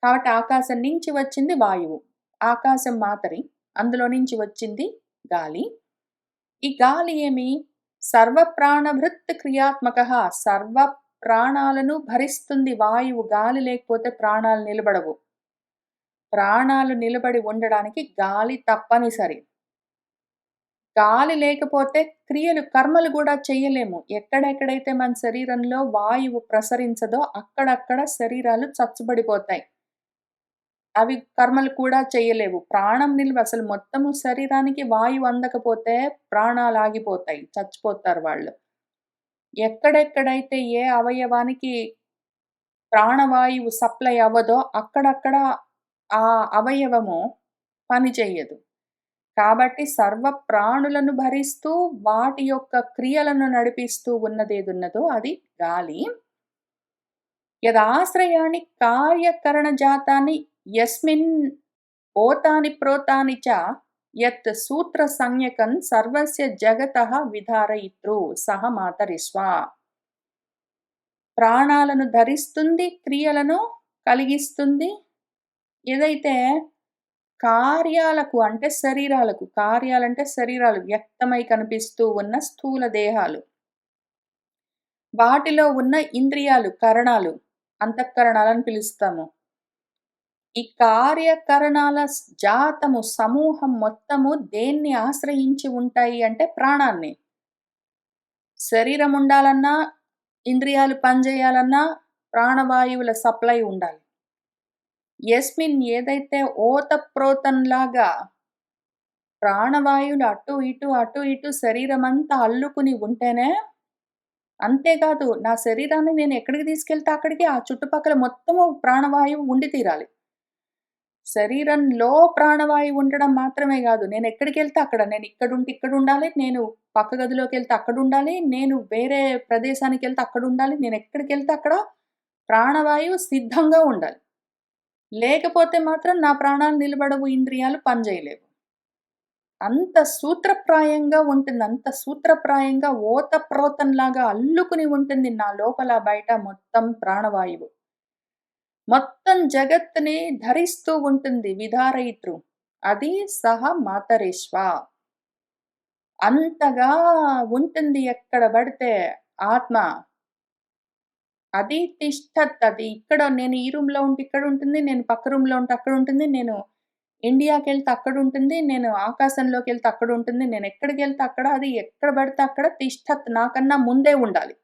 కాబట్టి ఆకాశం నుంచి వచ్చింది వాయువు. ఆకాశం మాతరి. అందులో నుంచి వచ్చింది గాలి. ఈ గాలి ఏమి సర్వప్రాణభృత్ క్రియాత్మకః. సర్వ ప్రాణాలను భరిస్తుంది వాయువు. గాలి లేకపోతే ప్రాణాలు నిలబడవు. ప్రాణాలు నిలబడి ఉండడానికి గాలి తప్పనిసరి. గాలి లేకపోతే కర్మలు గూడా చెయ్యలేము. ఎక్కడెక్కడైతే మన శరీరంలో వాయువు ప్రసరించదో అక్కడక్కడ శరీరాలు చచ్చుబడిపోతాయి. అవి కర్మలు కూడా చెయ్యలేవు. ప్రాణం అసలు మొత్తము శరీరానికి వాయువు అందకపోతే ప్రాణాలాగిపోతాయి. చచ్చిపోతారు వాళ్ళు. ఎక్కడెక్కడైతే ఏ అవయవానికి ప్రాణవాయువు సప్లై అవ్వదో అక్కడక్కడ ఆ అవయవము పని చెయ్యదు. కాబట్టి సర్వ ప్రాణులను భరిస్తూ వాటి యొక్క క్రియలను నడిపిస్తూ ఉన్నదేదున్నదో అది గాలి. యదాశ్రయాణి కార్యకరణజాతాని యస్మిన్ ఓతాని ప్రోతాని చ యత్ సూత్ర సంజ్ఞకన్ సర్వస్య జగతః విధారయిత్రు సహ మాతరిస్వ. ప్రాణాలను ధరిస్తుంది, క్రియలను కలిగిస్తుంది. ఏదైతే కార్యాలకు అంటే శరీరాలకు, కార్యాలంటే శరీరాలు వ్యక్తమై కనిపిస్తూ ఉన్న స్థూల దేహాలు. వాటిలో ఉన్న ఇంద్రియాలు, కరణాలు, అంతఃకరణాలని పిలుస్తాము. ఈ కార్యకరణాల జాతము, సమూహం మొత్తము దేన్ని ఆశ్రయించి ఉంటాయి అంటే ప్రాణాన్ని. శరీరం ఉండాలన్నా, ఇంద్రియాలు పనిచేయాలన్నా ప్రాణవాయువుల సప్లై ఉండాలి. యస్మిన్ ఏదైతే ఓతప్రోతంలాగా ప్రాణవాయువులు అటు ఇటు శరీరమంతా అల్లుకుని ఉంటేనే అంతేకాదు నా శరీరాన్ని నేను ఎక్కడికి తీసుకెళ్తే అక్కడికి ఆ చుట్టుపక్కల మొత్తము ప్రాణవాయువు ఉండి తీరాలి. శరీరంలో ప్రాణవాయువు ఉండడం మాత్రమే గాదు. నేను ఎక్కడికెళ్తే అక్కడ. నేను ఇక్కడుంటే ఇక్కడుండాలి. నేను పక్క గదిలోకెళ్తే అక్కడుండాలి. నేను వేరే ప్రదేశానికెళ్తే అక్కడుండాలి. నేను ఎక్కడికెళ్తే అక్కడ ప్రాణవాయువు సిద్ధంగా ఉండాలి. లేకపోతే మాత్రం నా ప్రాణాలు నిలబడవు, ఇంద్రియాలు పనిజేయలేవు. అంత సూత్రప్రాయంగా ఉంటుంది. అంత సూత్రప్రాయంగా ఓతప్రోతంలాగా అల్లుకుని ఉంటుంది నా లోపల బయట మొత్తం ప్రాణవాయువు. మొత్తం జగత్తుని ధరిస్తూ ఉంటుంది విధారయితృ. అది సహ మాతరిష్వ. అంతగా ఉంటుంది ఎక్కడ బడితే ఆత్మ. అది తిష్టత్ అది ఇక్కడ నేను ఈ రూమ్‌లో ఉంటే ఇక్కడుంటుంది. నేను పక్క రూమ్‌లో ఉంటే అక్కడుంటుంది. నేను ఇండియాకెళ్తే అక్కడుంటుంది. నేను ఆకాశంలోకెళ్తే అక్కడుంటుంది. నేనెక్కడికెళ్తే అక్కడ అది ఎక్కడ బడితే అక్కడ తిష్టత్ నాకన్నా ముందే ఉండాలి.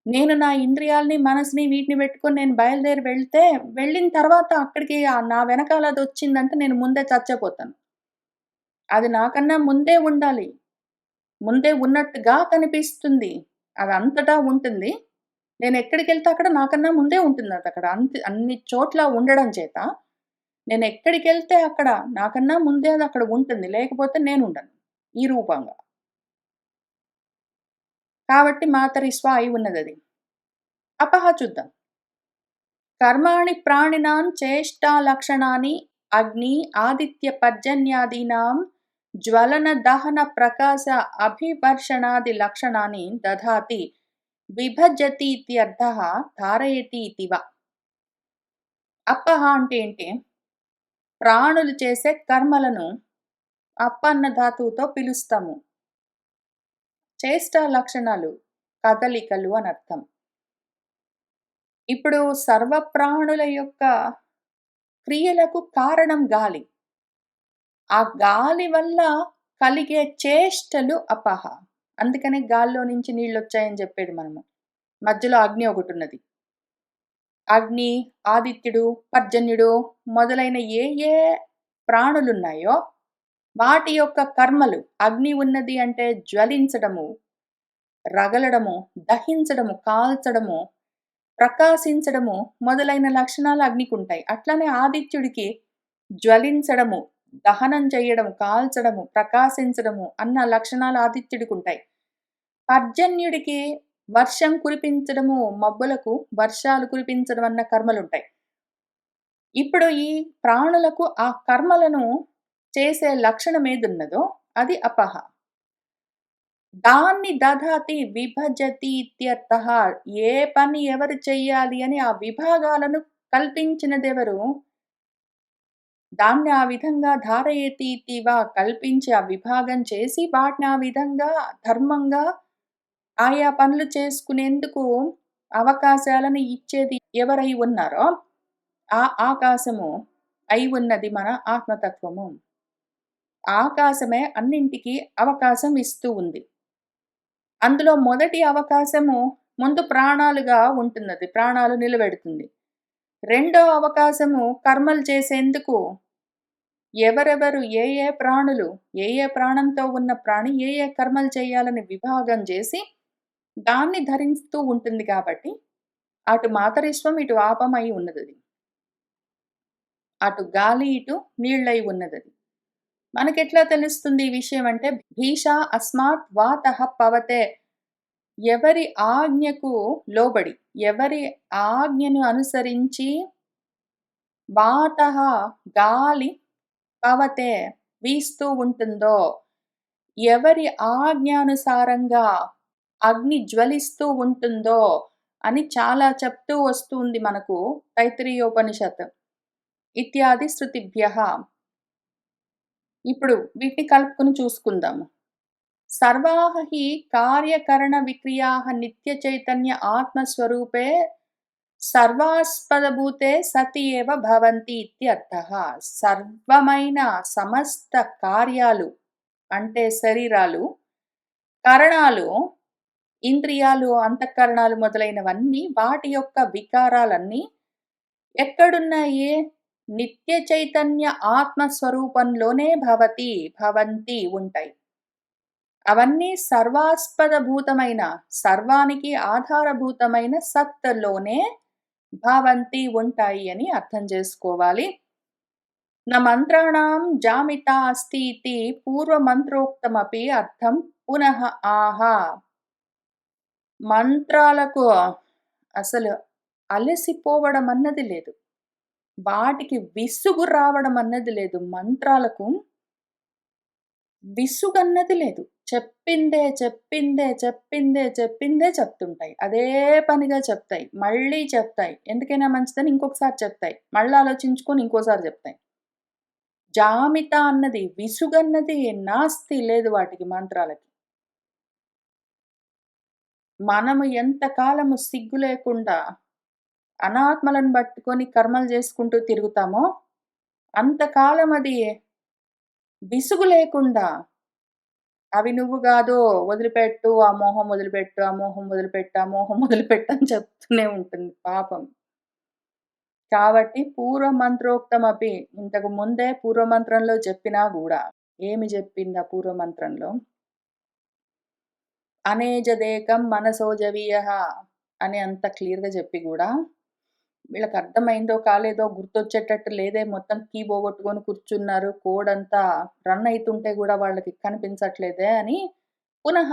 నేను నా ఇంద్రియాలని, మనసుని వీటిని పెట్టుకొని నేను బయలుదేరి వెళ్తే, వెళ్ళిన తర్వాత అక్కడికి నా వెనకాల అదొచ్చిందంటే నేను ముందే చచ్చిపోతాను. అది నాకన్నా ముందే ఉండాలి. ముందే ఉన్నట్టుగా కనిపిస్తుంది. అది అంతటా ఉంటుంది. నేనెక్కడికెళ్తే అక్కడ నాకన్నా ముందే ఉంటుందదక్కడ. అన్ని చోట్ల ఉండడం చేత, నేనెక్కడికెళ్తే అక్కడ నాకన్నా ముందే అదక్కడ ఉంటుంది. లేకపోతే నేనుండను. ఈ రూపంగా. కాబట్టి మాతరిస్వ అయి ఉన్నదది. అపహ చూద్దాం. కర్మాణి ప్రాణినాం చేష్టా లక్షణాని అగ్ని, ఆదిత్య పర్జన్యాదీనాం జ్వలన దహన ప్రకాశ అభివర్షణాది లక్షణాన్ని దధాతి విభజతి ఇత్యర్థః ధారయతి ఇతివ. అప్పహ అంటే ఏంటి? ప్రాణులు చేసే కర్మలను అప్ప అన్న ధాతువుతో పిలుస్తాము. చేష్టా లక్షణాలు, కదలికలు అనర్థం. ఇప్పుడు సర్వ ప్రాణుల యొక్క క్రియలకు కారణం గాలి. ఆ గాలి వల్ల కలిగే చేష్టలు అపహ. అందుకనే గాల్లో నుంచి నీళ్లొచ్చాయని జెప్పేది మనము. మధ్యలో అగ్ని ఒకటున్నది. అగ్ని, ఆదిత్యుడు, పర్జన్యుడు మొదలైన ఏ ఏ ప్రాణులున్నాయో వాటి యొక్క కర్మలు అగ్ని ఉన్నది అంటే జ్వలించడము, రగలడము, దహించడము, కాల్చడము, ప్రకాశించడము మొదలైన లక్షణాలు అగ్నికుంటాయి. అట్లనే ఆదిత్యుడికి జ్వలించడము, దహనం చేయడము, కాల్చడము, ప్రకాశించడము అన్న లక్షణాలు ఆదిత్యుడికుంటాయి. పర్జన్యుడికి వర్షం కురిపించడము, మబ్బులకు వర్షాలు కురిపించడం అన్న కర్మలుంటాయి. ఇప్పుడు ఈ ప్రాణులకు ఆ కర్మలను చేసే లక్షణం ఏదున్నదో అది అపహ. దాన్ని దధాతి విభజతి ఇత్యర్థః. ఏ పని ఎవరు చెయ్యాలి అని ఆ విభాగాలను కల్పించినదెవరు? దాన్ని ఆ విధంగా ధారయతి ఇతివ కల్పించి ఆ విభాగం చేసి వాటిని ఆ విధంగా ధర్మంగా ఆయా పనులు చేసుకునేందుకు అవకాశాలను ఇచ్చేది ఎవరై ఉన్నారో, ఆ ఆకాశము అయి ఉన్నది మన ఆత్మతత్వము. ఆకాశమే అన్నింటికి అవకాశం ఇస్తూ ఉంది. అందులో మొదటి అవకాశము ముందు ప్రాణాలుగా ఉంటున్నది. ప్రాణాలు నిలబెడుతుంది. రెండో అవకాశము కర్మలు చేసేందుకు ఎవరెవరు ఏ ఏ ప్రాణులు, ఏ ఏ ప్రాణంతో ఉన్న ప్రాణి ఏ ఏ కర్మలు చేయాలని విభాగం చేసి దాన్ని ధరిస్తూ ఉంటుంది కాబట్టి, అటు మాతరిశ్వం, ఇటు ఆపమై ఉన్నదది. అటు గాలి, ఇటు నీళ్ళై ఉన్నదది. మనకెట్లా తెలుస్తుంది ఈ విషయం అంటే, భీషా అస్మాత్ వాతః పవతే. ఎవరి ఆజ్ఞకు లోబడి, ఎవరి ఆజ్ఞను అనుసరించి వాతః గాలి పవతే వీస్తూ ఉంటుందో, ఎవరి ఆజ్ఞానుసారంగా అగ్ని జ్వలిస్తూ ఉంటుందో అని చాలా చెప్తూ వస్తుంది మనకు తైత్తిరీయోపనిషత్. ఇత్యాది శృతిభ్యః. ఇప్పుడు వీటిని కలుపుకొని చూసుకుందాము. సర్వాః హి కార్యకరణ విక్రియాః నిత్య చైతన్య ఆత్మస్వరూపే సర్వాస్పదభూతే సతి ఏవ భవంతి ఇత్యర్థః. సర్వమైన సమస్త కార్యాలు అంటే శరీరాలు, కరణాలు, ఇంద్రియాలు, అంతఃకరణాలు మొదలైనవన్నీ వాటి యొక్క వికారాలన్నీ ఎక్కడున్నాయి? నిత్య చైతన్య ఆత్మ స్వరూపంలోనే భవంతి ఉంటాయి. అవన్నీ సర్వాస్పదభూతమైన, సర్వానికి ఆధారభూతమైన సత్తులోనే భవంతి ఉంటాయి అని అర్థం చేసుకోవాలి. న మంత్రాణం జామితా అస్తి ఇతి పూర్వమంత్రోక్తమపి అర్థం పునః ఆహ. మంత్రాలకు అసలు అలసిపోవడం అన్నది లేదు. వాటికి విసుగు రావడం అన్నది లేదు. మంత్రాలకు విసుగన్నది లేదు. చెప్పిందే, చెప్పిందే, చెప్పిందే, చెప్పిందే చెప్తుంటాయి. అదే పనిగా చెప్తాయి. మళ్ళీ చెప్తాయి. ఎందుకైనా మంచిదని ఇంకొకసారి చెప్తాయి. మళ్ళా ఆలోచించుకొని ఇంకోసారి చెప్తాయి. జామిత అన్నది, విసుగన్నది నాస్తి లేదు వాటికి మంత్రాలకి. మనము ఎంత కాలము సిగ్గు లేకుండా అనాత్మలను పట్టుకొని కర్మలు చేసుకుంటూ తిరుగుతామో, అంతకాలం అది విసుగు లేకుండా అవి నువ్వు గాదు, వదిలిపెట్టు, ఆ మోహం వదిలిపెట్టు, ఆ మోహం వదిలిపెట్టు, ఆ మోహం వదిలిపెట్టు అని చెప్తూనే ఉంటుంది పాపం. కాబట్టి పూర్వమంత్రోక్తమపి ఇంతకు ముందే పూర్వమంత్రంలో చెప్పినా గూడా, ఏమి జెప్పింది ఆ పూర్వమంత్రంలో? అనేజదేకం మనసోజవీయః అని అంత క్లియర్‌గా జెప్పి గూడా, వీళ్ళకర్థమైందో కాలేదో గుర్తొచ్చేటట్టు లేదే మొత్తం కీ పోగొట్టుకొని కూర్చున్నారు. కోడంతా రన్ అయితుంటే గూడా వాళ్ళకి కనిపించట్లేదే అని పునః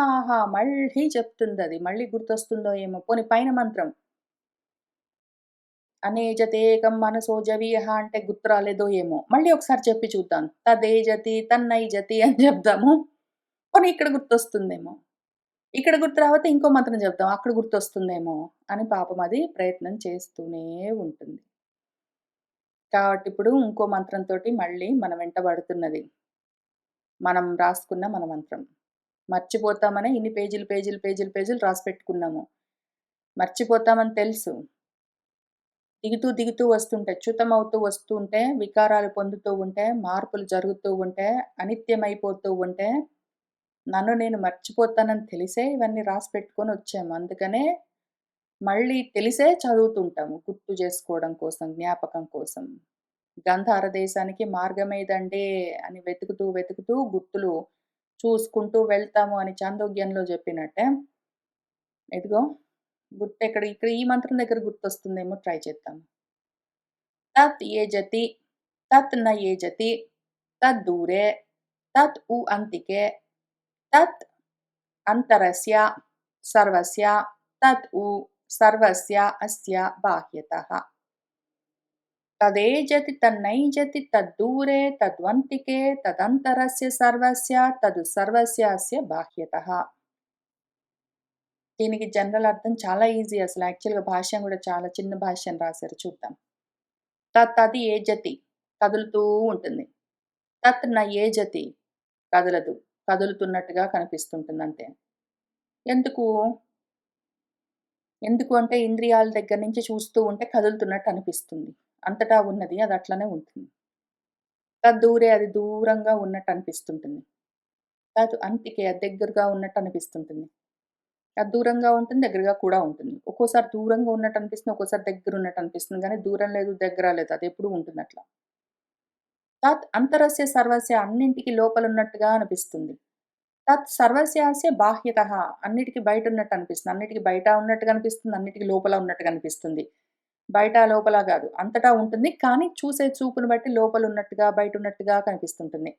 మళ్ళీ చెప్తుందది. మళ్ళీ గుర్తొస్తుందో ఏమో! పోనీ పైన మంత్రం అనేజతేకం మనసోజవీయః అంటే గుర్తు రాలేదో ఏమో! మళ్ళీ ఒకసారి చెప్పి చూద్దాం. తదేజతి, తన్నైజతి అని చెప్దాము. పోనీ ఇక్కడ గుర్తొస్తుందేమో! ఇక్కడ గుర్తు రాకపోతే ఇంకో మంత్రం చెప్దాం. అక్కడ గుర్తొస్తుందేమో! అని పాపం అది ప్రయత్నం చేస్తూనే ఉంటుంది. కాబట్టి ఇప్పుడు ఇంకో మంత్రంతోటి మళ్ళీ మన వెంట పడుతున్నది. మనం రాసుకున్న మన మంత్రం. మర్చిపోతామనే ఇన్ని పేజీలు రాసి పెట్టుకున్నాము. మర్చిపోతామని తెలుసు. దిగుతూ వస్తుంటే, చ్యుతమవుతూ వస్తుంటే, వికారాలు పొందుతూ ఉంటే, మార్పులు జరుగుతూ ఉంటే, అనిత్యమైపోతూ ఉంటే, నన్ను నేను మర్చిపోతానని తెలిసే ఇవన్నీ రాసి పెట్టుకొనొచ్చాము. అందుకనే మళ్ళీ తెలిసే చదువుతుంటాము. గుర్తు చేసుకోవడం కోసం, జ్ఞాపకం కోసం. గంధార దేశానికి మార్గమేదండే అని వెతుకుతూ గుర్తులు చూసుకుంటూ వెళ్తాము అని చాందోగ్యంలో చెప్పినట్టే, ఇదిగో ఇక్కడ ఈ మంత్రం దగ్గర గుర్తొస్తుందేమో ట్రై చేద్దాం. తత్ ఏజతి, తత్ న ఏజతి, తద్దూరే, తత్ ఉ అంతికే, తత్ అంతరస్య, సర్వస్య, తత్ ఉ సర్వస్య అస్య బాహ్యతః. తదేజతి తన్నైజతి తద్దూరే తద్వంతికే తదంతరస్య సర్వస్య తదు సర్వస్య అస్య బాహ్యతః. దీనికి జనరల్ అర్థం చాలా ఈజీ అసలు. యాక్చువల్‌గా భాష్యం గూడా చాలా చిన్న భాష్యం రాశారు చూద్దాం. తత్ అది ఏజతి కదులుతూ ఉంటుంది. తత్ న ఏజతి కదలదు. కదులుతున్నట్టుగా కనిపిస్తుంటుందంతే. ఎందుకు? ఎందుకు అంటే ఇంద్రియాల దగ్గర నుంచి చూస్తూ ఉంటే కదులుతున్నట్టు అనిపిస్తుంది. అంతటా ఉన్నది అది అట్లనే ఉంటుంది. తద్దూరే అది దూరంగా ఉన్నట్టు అనిపిస్తుంటుంది. తత్ అంతికే అది దగ్గరగా ఉన్నట్టు అనిపిస్తుంటుంది. అది దూరంగా ఉంటుంది, దగ్గరగా కూడా ఉంటుంది. ఒక్కోసారి దూరంగా ఉన్నట్టు అనిపిస్తుంది, ఒక్కోసారి దగ్గరున్నట్టు అనిపిస్తుంది. గానీ దూరం లేదు, దగ్గర లేదు. అదెప్పుడూ ఉంటుందట్లా. తత్ అంతరస్య సర్వస్య అన్నింటికి లోపలున్నట్టుగా అనిపిస్తుంది. తత్ సర్వస్యాస్య బాహ్యతః అన్నిటికి బయటున్నట్టు అనిపిస్తుంది. అన్నిటికి బయట ఉన్నట్టుగా అనిపిస్తుంది. అన్నిటికి లోపల ఉన్నట్టుగా అనిపిస్తుంది. బయట, లోపల గాదు. అంతటా ఉంటుంది. కానీ చూసే చూపును బట్టి లోపలున్నట్టుగా, బయటున్నట్టుగా కనిపిస్తుంటుంది.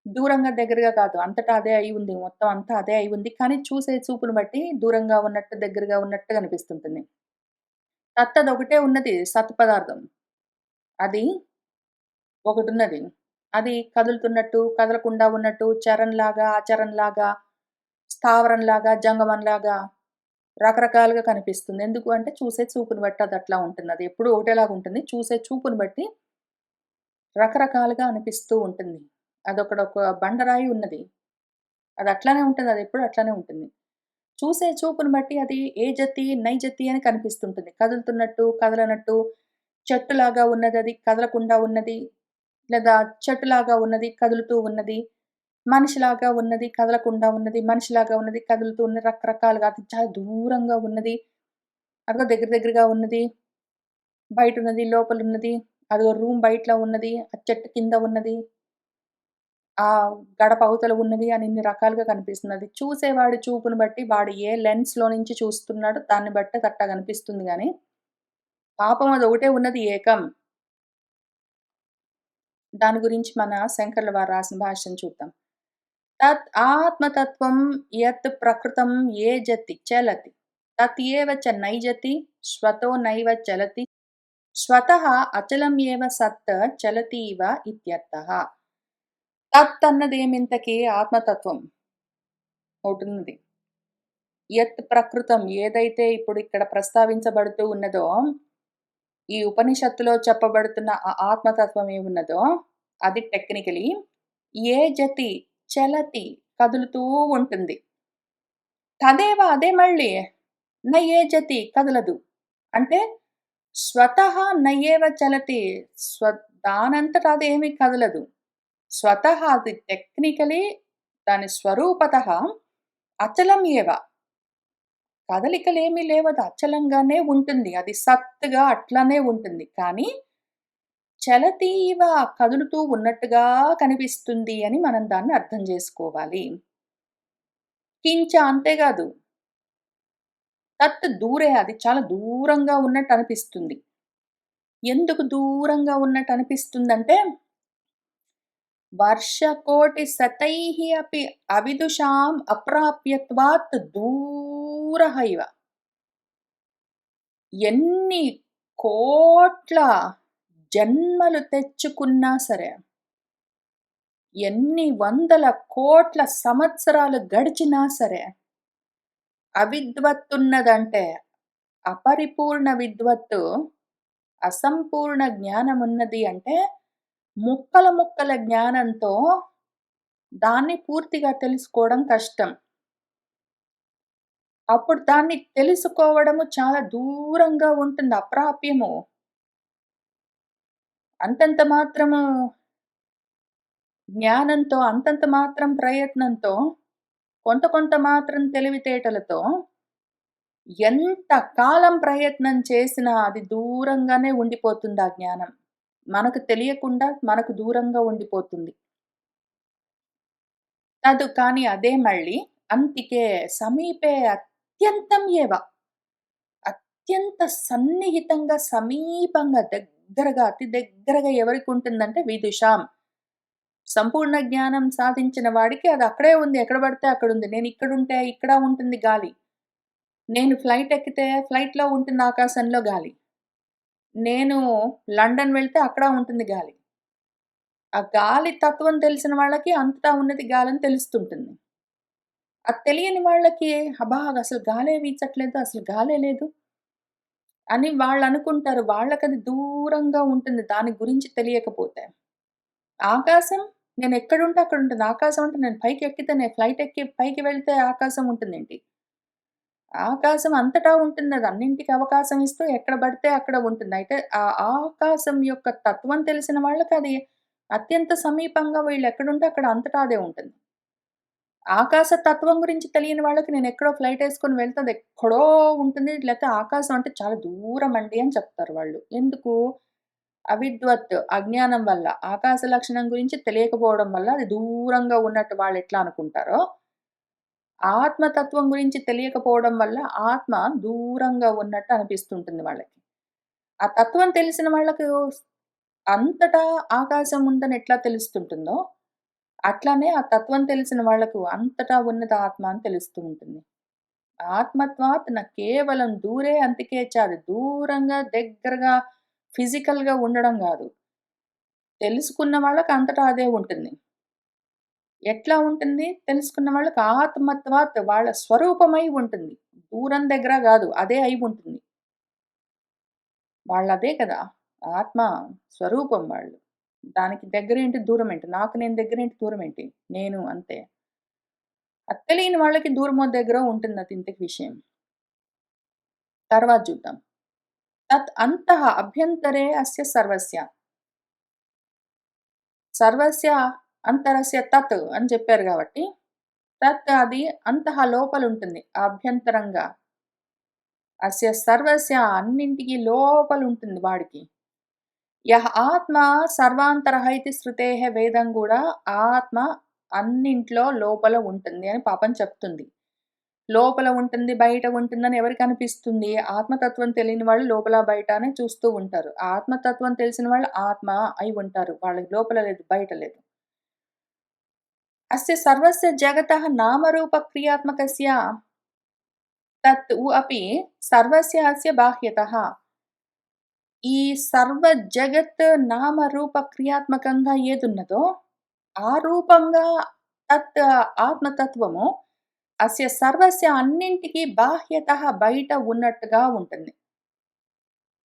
దూరంగా, దగ్గరగా కాదు. అంతటా అదే అయి ఉంది. మొత్తం అంతా అదే అయి ఉంది. కానీ చూసే చూపును బట్టి దూరంగా ఉన్నట్టు, దగ్గరగా ఉన్నట్టు కనిపిస్తుంటుంది. తత్తదొకటే ఉన్నది సత్ పదార్థం. అది ఒకటున్నది. అది కదులుతున్నట్టు, కదలకుండా ఉన్నట్టు, చరంలాగా, అచరంలాగా, స్థావరంలాగా, జంగమంలాగా రకరకాలుగా కనిపిస్తుంది. ఎందుకు అంటే చూసే చూపుని బట్టి అదట్లా ఉంటుంది. అది ఎప్పుడూ ఒకటేలాగా ఉంటుంది. చూసే చూపుని బట్టి రకరకాలుగా అనిపిస్తూ ఉంటుంది. ఒక బండరాయి ఉన్నది. అది అట్లానే ఉంటుంది. అదెప్పుడు అట్లానే ఉంటుంది. చూసే చూపుని బట్టి అది ఏ జతి, నైజతి అని కనిపిస్తుంటుంది. కదులుతున్నట్టు, కదలనట్టు, చెట్టులాగా ఉన్నదది, కదలకుండా ఉన్నది. లేదా చెట్టులాగా ఉన్నది, కదులుతూ ఉన్నది. మనిషిలాగా ఉన్నది, కదలకుండా ఉన్నది. మనిషిలాగా ఉన్నది, కదులుతూ ఉన్నది. రకరకాలుగా అది చాలా దూరంగా ఉన్నది. అదిగో దగ్గరగా ఉన్నది. బయటున్నది, లోపలున్నది. అదిగో రూమ్ బయటలో ఉన్నది. ఆ చెట్టు కింద ఉన్నది. ఆ గడప అవతల ఉన్నది అని ఇన్ని రకాలుగా కనిపిస్తుంది. అది చూసేవాడి చూపును బట్టి వాడు ఏ లెన్స్‌లో నుంచి చూస్తున్నాడో దాన్ని బట్టి అది అట్టా కనిపిస్తుంది గానీ, పాపం అదొకటే ఉన్నది ఏకం. దాని గురించి మన శంకర్ల వారు రాసిన భాష్యం చూద్దాం. తత్ ఆత్మతత్వం యత్ ప్రకృతం ఏ జతి చలతి తత్ ఏవ చ నైజతి స్వతో నైవ చలతి స్వతః అచలం ఏవ సత్ చలతి ఇవ ఇత్యర్థః. తత్ అన్నదేమింతకీ ఆత్మతత్వం ఒకటున్నది. యత్ ప్రకృతం ఏదైతే ఇప్పుడు ఇక్కడ ప్రస్తావించబడుతూ ఉన్నదో, ఈ ఉపనిషత్తులో చెప్పబడుతున్న ఆ ఆత్మతత్వం ఏమున్నదో, అది టెక్నికలీ ఏ జతి చలతి కదులుతూ ఉంటుంది. తదేవ అదే మళ్ళీ ఏ జతి కదలదు. అంటే స్వతహా నయేవ చలతి దానంతట అదేమీ కదలదు. స్వతహా అది టెక్నికలీ దాని స్వరూపతః అచలం ఏవ. కదలికలేమీ లేవది అచలంగానే ఉంటుంది. అది సత్తుగా అట్లనే ఉంటుంది. కానీ చలతీవ కదులుతూ ఉన్నట్టుగా కనిపిస్తుంది అని మనం దాన్ని అర్థం జేసుకోవాలి. కించ అంతేగాదు. తత్ దూరే అది చాలా దూరంగా ఉన్నట్టు అనిపిస్తుంది. ఎందుకు దూరంగా ఉన్నట్టు అనిపిస్తుందంటే, వర్షకోటి శతైః అపి అవిదుషాం అప్రాప్యత్వాత్ దూరః ఇవ. ఎన్ని కోట్ల జన్మలు తెచ్చుకున్నా సరే, ఎన్ని వందల కోట్ల సంవత్సరాలు గడిచినా సరే, అవిద్వత్తున్నదంటే అపరిపూర్ణ విద్వత్తు, అసంపూర్ణ జ్ఞానమున్నది అంటే, ముక్కల ముక్కల జ్ఞానంతో దాన్ని పూర్తిగా తెలుసుకోవడం కష్టం. అప్పుడు దాన్ని తెలుసుకోవడము చాలా దూరంగా ఉంటుంది. అప్రాప్యము. అంతంత మాత్రము జ్ఞానంతో, అంతంత మాత్రం ప్రయత్నంతో, కొంత కొంత మాత్రం తెలివితేటలతో ఎంత కాలం ప్రయత్నం చేసినా అది దూరంగానే ఉండిపోతుంది ఆ జ్ఞానం. మనకు తెలియకుండా మనకు దూరంగా ఉండిపోతుంది. కానీ అదే మళ్ళీ అంతికే సమీపే అత్యంతం ఏవ. అత్యంత సన్నిహితంగా, సమీపంగా, దగ్గరగా, అతి దగ్గరగా ఎవరికుంటుందంటే విదుషాం. సంపూర్ణ జ్ఞానం సాధించిన వాడికి అది అక్కడే ఉంది. ఎక్కడ పడితే అక్కడుంది. నేనిక్కడుంటే ఇక్కడ ఉంటుంది గాలి. నేను ఫ్లైట్ ఎక్కితే ఫ్లైట్‌లో ఉంటుంది ఆకాశంలో గాలి. నేను లండన్ వెళ్తే అక్కడ ఉంటుంది గాలి. ఆ గాలి తత్వం తెలిసిన వాళ్ళకి అంతటా ఉన్నది గాలని తెలుస్తుంటుంది. అది తెలియని వాళ్ళకి అబ్బా! అసలు గాలే వీచట్లేదు. అసలు గాలే లేదు అని వాళ్ళనుకుంటారు. వాళ్ళకది దూరంగా ఉంటుంది. దాని గురించి తెలియకపోతే. ఆకాశం నేనెక్కడుంటే అక్కడుంటుంది. ఆకాశం అంటే నేను పైకెక్కితే నేను ఫ్లైట్ ఎక్కి పైకి వెళ్తే ఆకాశం ఉంటుందేంటి? ఆకాశం అంతటా ఉంటుందది. అన్నింటికి అవకాశం ఇస్తూ ఎక్కడ పడితే అక్కడ ఉంటుంది. అయితే ఆ ఆకాశం యొక్క తత్వం తెలిసిన వాళ్ళకది అత్యంత సమీపంగా వీళ్ళెక్కడుంటే అక్కడ అంతటా అదే ఉంటుంది. ఆకాశ తత్వం గురించి తెలియని వాళ్ళకి నేనెక్కడో ఫ్లైటేసుకొని వెళ్తే అదెక్కడో ఉంటుంది. లేతే ఆకాశం అంటే చాలా దూరమండి అని చెప్తారు వాళ్ళు. ఎందుకు? అవిద్వత్ అజ్ఞానం వల్ల. ఆకాశ లక్షణం గురించి తెలియకపోవడం వల్ల అది దూరంగా ఉన్నట్టు వాళ్ళెట్లా అనుకుంటారో, ఆత్మతత్వం గురించి తెలియకపోవడం వల్ల ఆత్మ దూరంగా ఉన్నట్టు అనిపిస్తుంటుంది వాళ్ళకి. ఆ తత్వం తెలిసిన వాళ్ళకు అంతటా ఆకాశం ఉందని ఎట్లా తెలుస్తుంటుందో, అట్లానే ఆ తత్వం తెలిసిన వాళ్ళకు అంతటా ఉన్నది ఆత్మ అని తెలుస్తూ ఉంటుంది. ఆత్మత్వాత్ న కేవలం దూరే అంతికే చ అది దూరంగా, దగ్గరగా, ఫిజికల్‌గా ఉండడం గాదు. తెలుసుకున్న వాళ్ళకి అంతటా అదే ఉంటుంది. ఎట్లా ఉంటుంది? తెలుసుకున్న వాళ్ళకి ఆత్మత్వాత్ వాళ్ళ స్వరూపమై ఉంటుంది. దూరం దగ్గర గాదు. అదే అయి ఉంటుంది. వాళ్ళదే కదా! ఆత్మ స్వరూపం వాళ్ళు. దానికి దగ్గరేంటి? దూరమేంటి? నాకు నేను దగ్గరేంటి? దూరమేంటి? నేను అంతే. అది తెలియని వాళ్ళకి దూరమో, దగ్గరో ఉంటుందది ఇంతకి విషయం. తర్వాత జూద్దాం. తత్ అంతః అభ్యంతరే అస్య సర్వస్య. సర్వస్య అంతరస్య తత్ అని చెప్పారు గాబట్టి, తత్ అది అంతః లోపలుంటుంది. అభ్యంతరంగా. అస్య సర్వస్య అన్నింటికి లోపలుంటుంది వాడికి. యః ఆత్మ సర్వాంతరః ఇతి శృతేః వేదం గూడా ఆత్మ అన్నింట్లో లోపల ఉంటుంది అని పాపం చెప్తుంది. లోపల ఉంటుంది, బయట ఉంటుందని ఎవరికనిపిస్తుంది? ఆత్మతత్వం తెలియని వాళ్ళు లోపల, బయట అనే చూస్తూ ఉంటారు. ఆత్మతత్వం తెలిసిన వాళ్ళు ఆత్మ అయి ఉంటారు. వాళ్ళకి లోపల లేదు, బయట లేదు. అస్య సర్వస్య జగతః నామరూప క్రియాత్మకస్య తత్ అపి సర్వస్య అస్య బాహ్యతః. ఈ సర్వ జగత్ నామరూప క్రియాత్మకంగా ఏదున్నదో ఆ రూపంగా తత్ ఆత్మతత్వము అస్య సర్వస్య అన్నింటికి బాహ్యతః బయట ఉన్నట్టుగా ఉంటుంది.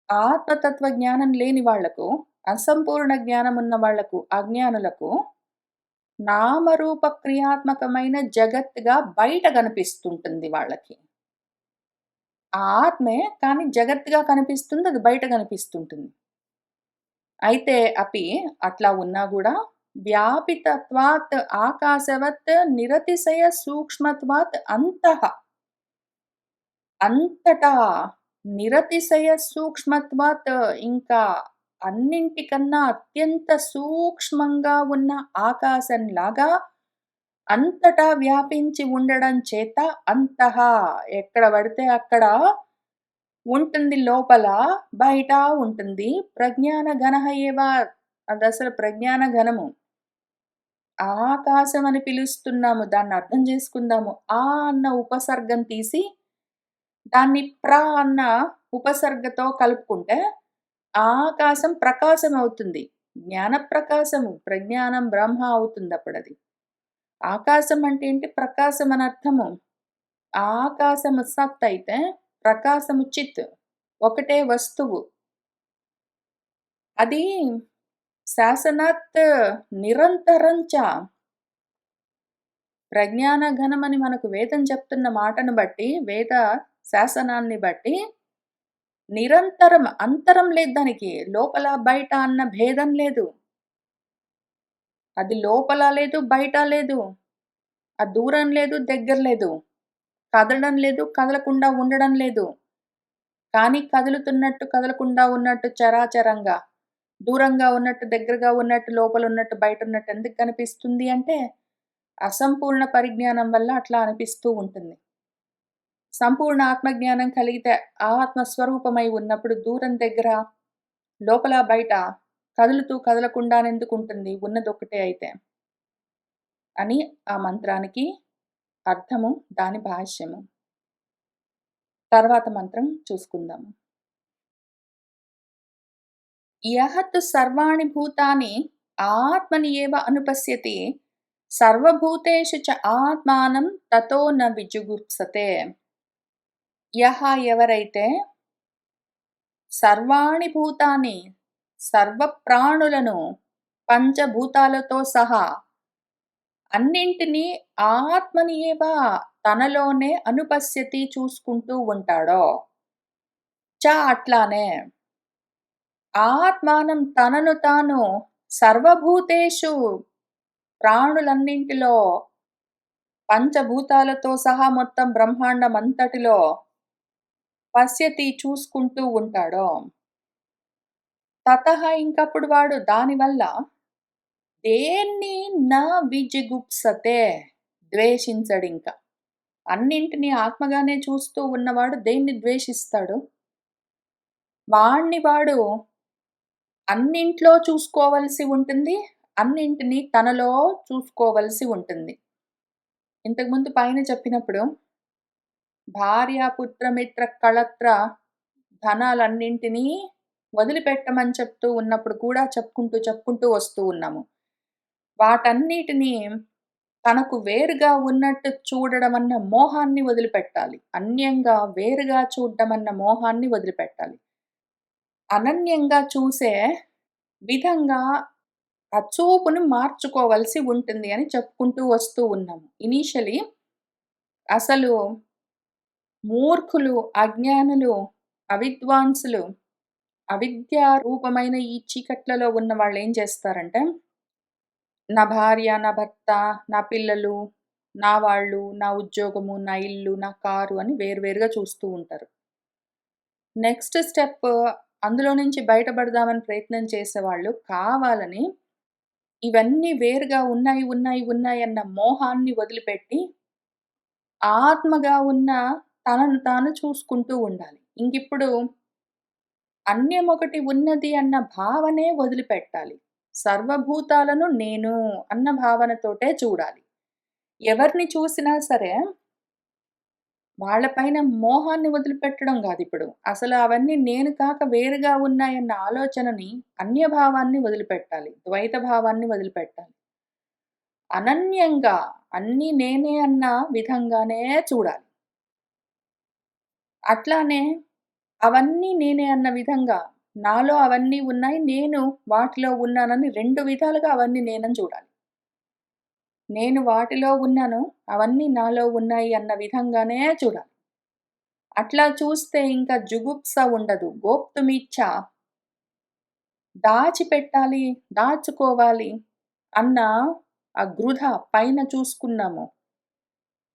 ఆత్మతత్వ జ్ఞానం లేని వాళ్ళకు, అసంపూర్ణ జ్ఞానం ఉన్న వాళ్ళకు, అజ్ఞానులకు నామరూప క్రియాత్మకమైన జగత్తుగా బయట కనిపిస్తుంటుంది వాళ్ళకి. ఆ ఆత్మే కానీ జగత్తుగా కనిపిస్తుంది. అది బయట కనిపిస్తుంటుంది. అయితే అట్లా ఉన్నా గూడా వ్యాపితత్వాత్ ఆకాశవత్ నిరతిశయ సూక్ష్మత్వాత్ అంతటా నిరతిశయ సూక్ష్మత్వాత్ ఇంకా అన్నింటికన్నా అత్యంత సూక్ష్మంగా ఉన్న ఆకాశంలాగా అంతటా వ్యాపించి ఉండడం చేత ఎక్కడ పడితే అక్కడ ఉంటుంది లోపల, బయట ఉంటుంది. ప్రజ్ఞాన ఘనః ఏవ అదసలు ప్రజ్ఞాన ఘనము. ఆకాశం అని పిలుస్తున్నాము. దాన్నర్థం చేసుకుందాము. అన్న ఉపసర్గం తీసి, దాన్ని అన్న ఉపసర్గతో కలుపుకుంటే, ఆకాశం ప్రకాశం అవుతుంది. జ్ఞాన ప్రకాశము, ప్రజ్ఞానం బ్రహ్మ అవుతుందప్పుడది. ఆకాశం అంటే ఏంటి? ప్రకాశం అని అర్థము. ఆకాశము సత్ అయితే, ప్రకాశము చిత్. ఒకటే వస్తువు. అది శాసనాత్ నిరంతరం చ ప్రజ్ఞాన ఘనమని మనకు వేదం చెప్తున్న మాటను బట్టి, వేద శాసనాన్ని బట్టి నిరంతరం అంతరం లేదు దానికి. లోపల, బయట అన్న భేదం లేదు. అది లోపల లేదు, బయట లేదు. అది దూరం లేదు, దగ్గర లేదు. కదలడం లేదు, కదలకుండా ఉండడం లేదు. కానీ కదులుతున్నట్టు, కదలకుండా ఉన్నట్టు చరాచరంగా, దూరంగా ఉన్నట్టు, దగ్గరగా ఉన్నట్టు, లోపలున్నట్టు, బయటున్నట్టు ఎందుకు కనిపిస్తుంది అంటే, అసంపూర్ణ పరిజ్ఞానం వల్ల అట్లా అనిపిస్తూ ఉంటుంది. సంపూర్ణ ఆత్మజ్ఞానం కలిగితే ఆత్మస్వరూపమై ఉన్నప్పుడు దూరం, దగ్గర, లోపల, బయట కదులుతూ కదలకుండానెందుకుంటుంది ఉన్నదొక్కటే అయితే. అని ఆ మంత్రానికి అర్థము, దాని భాష్యము. తర్వాత మంత్రం చూసుకుందాము. యః తు సర్వాణి భూతాని ఆత్మని ఏవ అనుపశ్యతి సర్వభూతేషు చ ఆత్మానం తతో న విజుగుప్సతే. యః ఎవరైతే సర్వాణి భూతాని సర్వ ప్రాణులను పంచభూతాలతో సహా అన్నింటినీ ఆత్మని ఏవ తనలోనే అనుపశ్యతి చూసుకుంటూ ఉంటాడో, అట్లానే ఆత్మానం తనను తాను సర్వభూతేషు ప్రాణులన్నింటిలో పంచభూతాలతో సహా మొత్తం బ్రహ్మాండమంతటిలో పశ్యతి చూసుకుంటూ ఉంటాడో, తతః ఇంకప్పుడు వాడు దానివల్ల దేన్ని న విజిగుప్సతే ద్వేషించడింక. అన్నింటిని ఆత్మగానే చూస్తూ ఉన్నవాడు దేన్ని ద్వేషిస్తాడు? వాడు అన్నింట్లో చూసుకోవలసి ఉంటుంది. అన్నింటిని తనలో చూసుకోవలసి ఉంటుంది. ఇంతకుముందు పైన చెప్పినప్పుడు భార్య, పుత్రమిత్ర, కళత్ర ధనాలన్నింటినీ వదిలిపెట్టమని చెప్తూ ఉన్నప్పుడు కూడా చెప్పుకుంటూ వస్తూ ఉన్నాము. వాటన్నిటిని తనకు వేరుగా ఉన్నట్టు చూడడమన్న మోహాన్ని వదిలిపెట్టాలి. అన్యంగా వేరుగా చూడ్డమన్న మోహాన్ని వదిలిపెట్టాలి. అనన్యంగా చూసే విధంగా ఆ చూపుని మార్చుకోవలసి ఉంటుంది అని చెప్పుకుంటూ వస్తూ ఉన్నాము. ఇనీషియలీ అసలు మూర్ఖులు, అజ్ఞానులు, అవిద్వాంసులు, అవిద్యా రూపమైన ఈ చీకట్లలో ఉన్న వాళ్ళేం చేస్తారంటే, నా భార్య, నా భర్త, నా పిల్లలు, నా వాళ్ళు, నా ఉద్యోగము, నా ఇల్లు, నా కారు అని వేరువేరుగా చూస్తూ ఉంటారు. నెక్స్ట్ స్టెప్ అందులో నుంచి బయటపడదామని ప్రయత్నం చేసేవాళ్ళు కావాలని ఇవన్నీ వేరుగా ఉన్నాయి అన్న మోహాన్ని వదిలిపెట్టి, ఆత్మగా ఉన్న తనను తాను చూసుకుంటూ ఉండాలి. ఇంకిప్పుడు అన్యమొకటి ఉన్నది అన్న భావనే వదిలిపెట్టాలి. సర్వభూతాలను నేను అన్న భావనతోటే చూడాలి. ఎవరిని చూసినా సరే వాళ్ళ పైన మోహాన్ని వదిలిపెట్టడం గాదిప్పుడు. అసలు అవన్నీ నేను కాక వేరుగా ఉన్నాయన్న ఆలోచనని, అన్యభావాన్ని వదిలిపెట్టాలి. ద్వైత భావాన్ని వదిలిపెట్టాలి. అనన్యంగా అన్నీ నేనే అన్న విధంగానే చూడాలి. అట్లానే అవన్నీ నేనే అన్న విధంగా నాలో అవన్నీ ఉన్నాయి. నేను వాటిలో ఉన్నానని 2 విధాలుగా అవన్నీ నేనని చూడాలి. నేను వాటిలో ఉన్నాను. అవన్నీ నాలో ఉన్నాయి అన్న విధంగానే చూడాలి. అట్లా చూస్తే ఇంకా జుగుప్స ఉండదు. గోప్తుమిచ్చ దాచిపెట్టాలి, దాచుకోవాలి అన్న ఆ గృధ పైన చూసుకున్నాము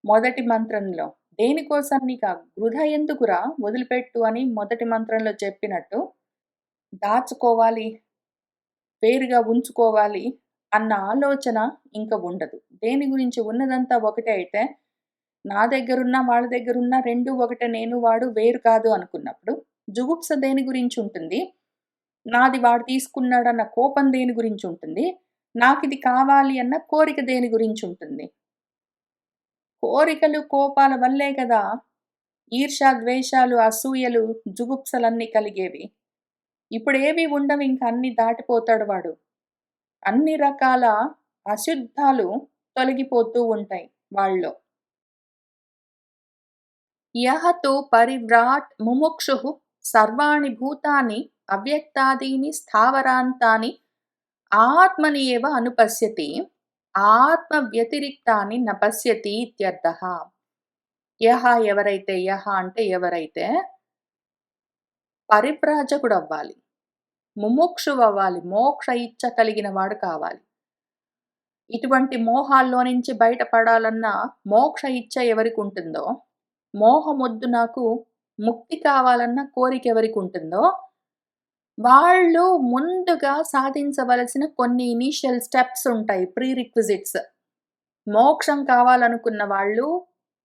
మొదటి మంత్రంలో. దేనికోసం నీకా గృధ ఎందుకురా వదిలిపెట్టు అని మొదటి మంత్రంలో చెప్పినట్టు, దాచుకోవాలి, వేరుగా ఉంచుకోవాలి అన్న ఆలోచన ఇంక ఉండదు. దేని గురించి ఉన్నదంతా ఒకటే అయితే, నా దగ్గరున్న, వాళ్ళ దగ్గరున్న 2 ఒకటే, నేను వాడు వేరు కాదు అనుకున్నప్పుడు, జుగుప్స దేని గురించుంటుంది? నాది వాడు తీసుకున్నాడన్న కోపం దేని గురించుంటుంది? నాకిది కావాలి అన్న కోరిక దేని గురించుంటుంది? కోరికలు, కోపాల వల్లే కదా ఈర్ష్య, ద్వేషాలు, అసూయలు, జుగుప్సలన్నీ కలిగేవి. ఇప్పుడేవి ఉండవింక అన్నీ దాటిపోతాడు వాడు. అన్ని రకాల అశుద్ధాలు తొలగిపోతూ ఉంటాయి వాళ్ళలో. యః తు పరివ్రాట్ ముముక్షుః సర్వాణి భూతాని అవ్యక్తాదీని స్థావరాంతాని ఆత్మని ఏవ అనుపశ్యతి. ఆత్మ వ్యతిరిక్తాని న పశ్యతి ఇత్యర్థః. యః ఎవరైతే, యః అంటే ఎవరైతే పరివ్రాజకుడవ్వాలి, ముముక్షువవ్వాలి, మోక్ష ఇచ్చ కలిగిన వాడు కావాలి. ఇటువంటి మోహాల్లో నుంచి బయటపడాలన్న మోక్ష ఇచ్చ ఎవరికుంటుందో, మోహమొద్దు నాకు ముక్తి కావాలన్న కోరిక ఎవరికుంటుందో, వాళ్ళు ముందుగా సాధించవలసిన కొన్ని ఇనీషియల్ స్టెప్స్ ఉంటాయి. ప్రీరిక్విజిట్స్. మోక్షం కావాలనుకున్న వాళ్ళు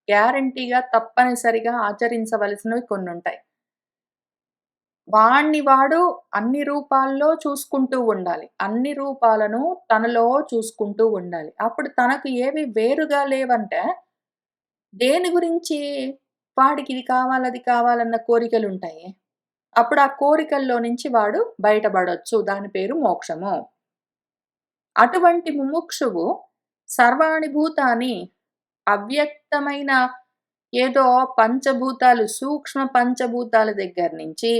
గ్యారంటీగా తప్పనిసరిగా ఆచరించవలసినవి కొన్నుంటాయి. వాణ్ణి వాడు అన్ని రూపాల్లో చూసుకుంటూ ఉండాలి. అన్ని రూపాలను తనలో చూసుకుంటూ ఉండాలి. అప్పుడు తనకు ఏవి వేరుగా లేవంటే, దేని గురించి వాడికి ఇది కావాలి, అది కావాలన్న కోరికలుంటాయి. అప్పుడు ఆ కోరికల్లో నుంచి వాడు బయటపడొచ్చు. దాని పేరు మోక్షము. అటువంటి ముముక్షువు సర్వాణి భూతాని అవ్యక్తమైన ఏదో పంచభూతాలు, సూక్ష్మ పంచభూతాల దగ్గర నుంచి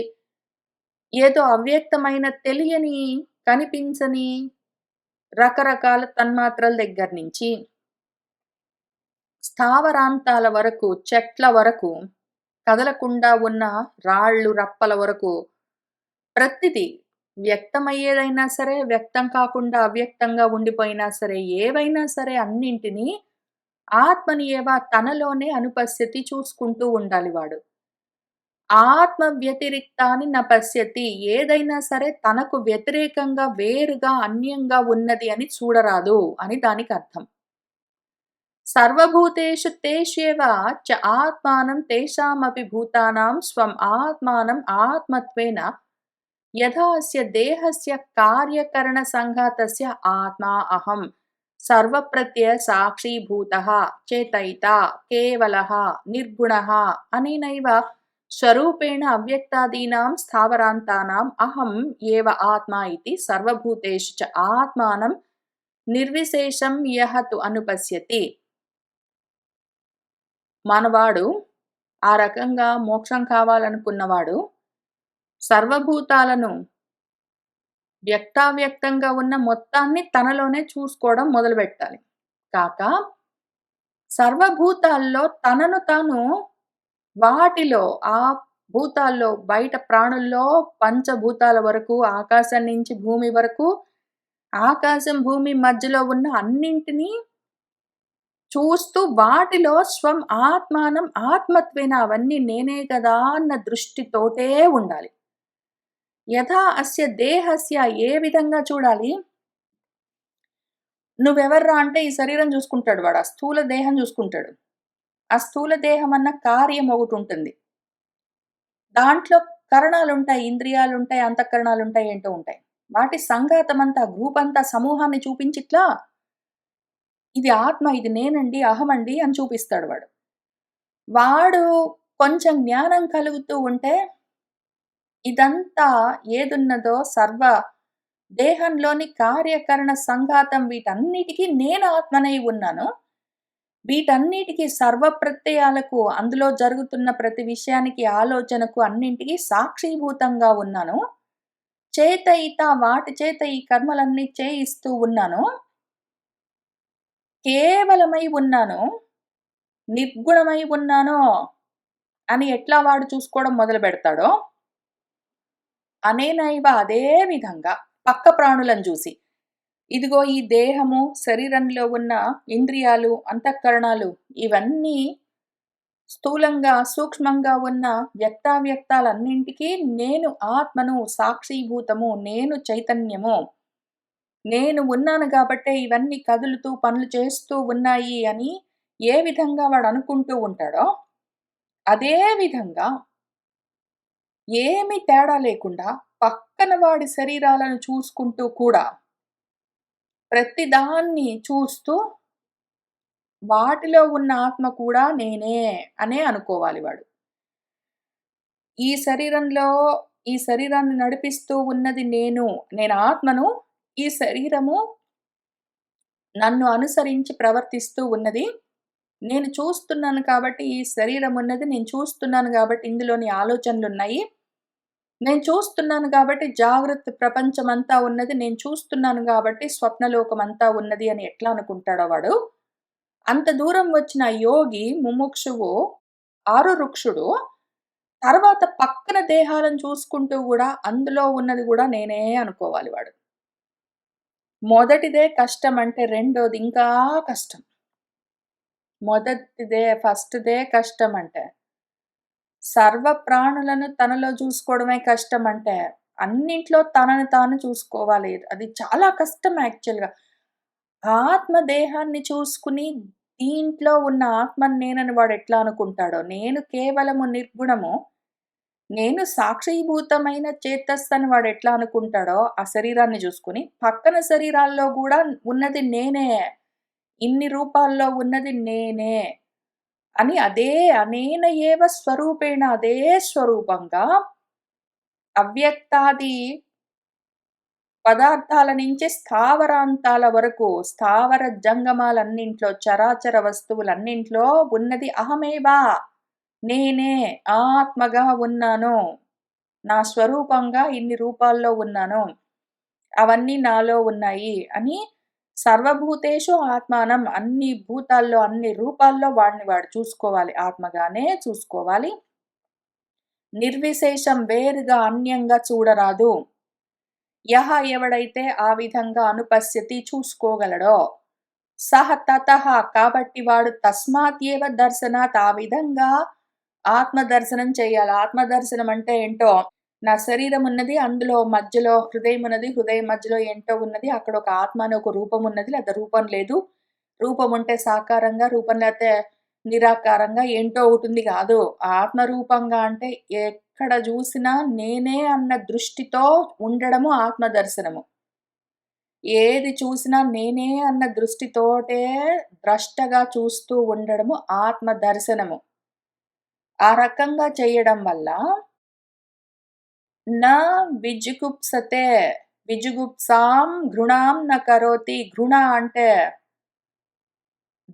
ఏదో అవ్యక్తమైన తెలియని, కనిపించని రకరకాల తన్మాత్రల దగ్గర నుంచి స్థావరాంతాల వరకు, చెట్ల వరకు, కదలకుండా ఉన్న రాళ్ళు, రప్పల వరకు ప్రతిదీ వ్యక్తమయ్యేదైనా సరే, వ్యక్తం కాకుండా అవ్యక్తంగా ఉండిపోయినా సరే, ఏవైనా సరే అన్నింటినీ ఆత్మని ఏవ తనలోనే అనుపశ్యతి చూసుకుంటూ ఉండాలి వాడు. ఆత్మ వ్యతిరిక్తాని న పశ్యతి. ఏదైనా సరే తనకు వ్యతిరేకంగా, వేరుగా, అన్యంగా ఉన్నది అని చూడరాదు అని దానికర్థం. సర్వభూతేషు తేష్యేవ చ ఆత్మానం తేషామపి భూతానాం స్వం ఆత్మానం ఆత్మత్వేన యథా అస్య దేహస్య కార్యకరణ సంఘాతస్య ఆత్మా అహం సర్వప్రత్యయ సాక్షీభూతః చేతయిత కేవలః నిర్గుణః అనేనైవ స్వరూపేణ అవ్యక్తాదీనాం స్థావరాంతానాం అహం ఏవ ఆత్మా ఇతి సర్వభూతేషు చ ఆత్మానం నిర్విశేషం యః తు అనుపశ్యతి. మనవాడు ఆ రకంగా మోక్షం కావాలనుకున్నవాడు సర్వభూతాలను వ్యక్తావ్యక్తంగా ఉన్న మొత్తాన్ని తనలోనే చూసుకోవడం మొదలుపెట్టాలి. కాక సర్వభూతాల్లో తనను తాను వాటిలో, ఆ భూతాల్లో, బయట ప్రాణుల్లో పంచభూతాల వరకు, ఆకాశం నుంచి భూమి వరకు, ఆకాశం, భూమి మధ్యలో ఉన్న అన్నింటినీ చూస్తూ వాటిలో స్వం ఆత్మానం ఆత్మత్వేన అవన్నీ నేనే కదా అన్న దృష్టితోటే ఉండాలి. యథా అస్య దేహస్య ఏ విధంగా చూడాలి? నువ్వెవర్రా అంటే ఈ శరీరం చూసుకుంటాడు వాడు. ఆ స్థూల దేహం చూసుకుంటాడు. ఆ స్థూల దేహం అన్న కార్యం ఒకటుంటుంది. దాంట్లో కరణాలుంటాయి, ఇంద్రియాలుంటాయి, అంతఃకరణాలుంటాయి, ఏంటో ఉంటాయి. వాటి సంఘాతమంతా, గ్రూపంతా, సమూహాన్ని చూపించిట్లా ఇది ఆత్మ, ఇది నేనండి, అహమండి అని చూపిస్తాడు వాడు. వాడు కొంచెం జ్ఞానం కలుగుతూ ఉంటే ఇదంతా ఏదున్నదో దేహంలోని కార్యకరణ సంఘాతం వీటన్నిటికీ నేను ఆత్మనై ఉన్నాను. వీటన్నిటికి సర్వప్రత్యయాలకు, అందులో జరుగుతున్న ప్రతి విషయానికి, ఆలోచనకు అన్నింటికి సాక్షీభూతంగా ఉన్నాను. చేతయిత వాటి చేత ఈ కర్మలన్నీ చేయిస్తూ ఉన్నాను. కేవలమై ఉన్నాను. నిర్గుణమై ఉన్నాను అని ఎట్లా వాడు చూసుకోవడం మొదలుపెడతాడో, అనేనైవ అదే విధంగా పక్క ప్రాణులను చూసి, ఇదిగో ఈ దేహము, శరీరంలో ఉన్న ఇంద్రియాలు, అంతఃకరణాలు ఇవన్నీ స్థూలంగా, సూక్ష్మంగా ఉన్న వ్యక్తావ్యక్తాలన్నింటికీ నేను ఆత్మను, సాక్షీభూతము, నేను చైతన్యము, నేను ఉన్నాను గాబట్టే ఇవన్నీ కదులుతూ, పనులు చేస్తూ ఉన్నాయి అని ఏ విధంగా వాడు అనుకుంటూ ఉంటాడో, అదే విధంగా ఏమి తేడా లేకుండా పక్కన వాడి శరీరాలను చూసుకుంటూ కూడా ప్రతిదాన్ని చూస్తూ వాటిలో ఉన్న ఆత్మ కూడా నేనే అనే అనుకోవాలి వాడు. ఈ శరీరంలో ఈ శరీరాన్ని నడిపిస్తూ ఉన్నది నేను. నేను ఆత్మను. ఈ శరీరము నన్ను అనుసరించి ప్రవర్తిస్తూ ఉన్నది. నేను చూస్తున్నాను కాబట్టి ఈ శరీరం ఉన్నది. నేను చూస్తున్నాను కాబట్టి ఇందులోని ఆలోచనలున్నాయి. నేను చూస్తున్నాను కాబట్టి జాగ్రత్త ప్రపంచమంతా ఉన్నది. నేను చూస్తున్నాను కాబట్టి స్వప్నలోకమంతా ఉన్నది అని ఎట్లా అనుకుంటాడో వాడు, అంత దూరం వచ్చిన యోగి, ముముక్షువు, ఆరురుక్షుడు తర్వాత పక్కన దేహాలను చూసుకుంటూ గూడా అందులో ఉన్నది గూడా నేనే అనుకోవాలి వాడు. మొదటిదే కష్టమంటే రెండోది ఇంకా కష్టం. ఫస్ట్‌దే కష్టమంటే. సర్వ ప్రాణులను తనలో చూసుకోవడమే కష్టమంటే, అన్నింట్లో తనను తాను చూసుకోవాలి. అది చాలా కష్టం యాక్చువల్‌గా. ఆత్మ దేహాన్ని చూసుకుని దీంట్లో ఉన్న ఆత్మని నేనని వాడెట్లా అనుకుంటాడో, నేను కేవలము నిర్గుణము, నేను సాక్షీభూతమైన చేతస్థని వాడెట్లా అనుకుంటాడో ఆ శరీరాన్ని జూసుకొని, పక్కన శరీరాల్లో గూడా ఉన్నది నేనే. ఇన్ని రూపాల్లో ఉన్నది నేనే అని అదే అనేన ఏవ స్వరూపేణ అదే స్వరూపంగా అవ్యక్తాది పదార్థాల నుంచి స్థావరాంతాల వరకు, స్థావర జంగమాలన్నింట్లో, చరాచర వస్తువులన్నింట్లో ఉన్నది అహమేవా. నేనే ఆత్మగా ఉన్నాను. నా స్వరూపంగా ఇన్ని రూపాల్లో ఉన్నాను. అవన్నీ నాలో ఉన్నాయి అని సర్వభూతేషు ఆత్మానం, అన్ని భూతాల్లో, అన్ని రూపాల్లో వాడిని వాడు చూసుకోవాలి. ఆత్మగానే చూసుకోవాలి. నిర్విశేషం వేరుగా, అన్యంగా చూడరాదు. యహ ఎవడైతే ఆ విధంగా అనుపశ్యతి చూసుకోగలడో, సహ తతః కాబట్టి వాడు తస్మాత్ ఏవ దర్శనాత్ ఆ విధంగా ఆత్మ దర్శనం చేయాలి. ఆత్మ దర్శనం అంటే ఏంటో, నా శరీరం ఉన్నది. అందులో మధ్యలో హృదయం ఉన్నది. హృదయం మధ్యలో ఏంటో ఉన్నది. అక్కడ ఒక ఆత్మ అనే ఒక రూపం ఉన్నది. లేదా రూపం లేదు. రూపం ఉంటే సాకారంగా, రూపం లేతే నిరాకారంగా ఏంటో ఒకటుంది కాదు. ఆత్మ రూపంగా అంటే ఎక్కడ చూసినా నేనే అన్న దృష్టితో ఉండడము ఆత్మ దర్శనము. ఏది చూసినా నేనే అన్న దృష్టితోటే ద్రష్టగా చూస్తూ ఉండడము ఆత్మ దర్శనము. ఆ రకంగా చేయడం వల్ల నా విజుగుప్సతే, విజుగుప్సాం ఘృణాం న కరోతి. ఘృణ అంటే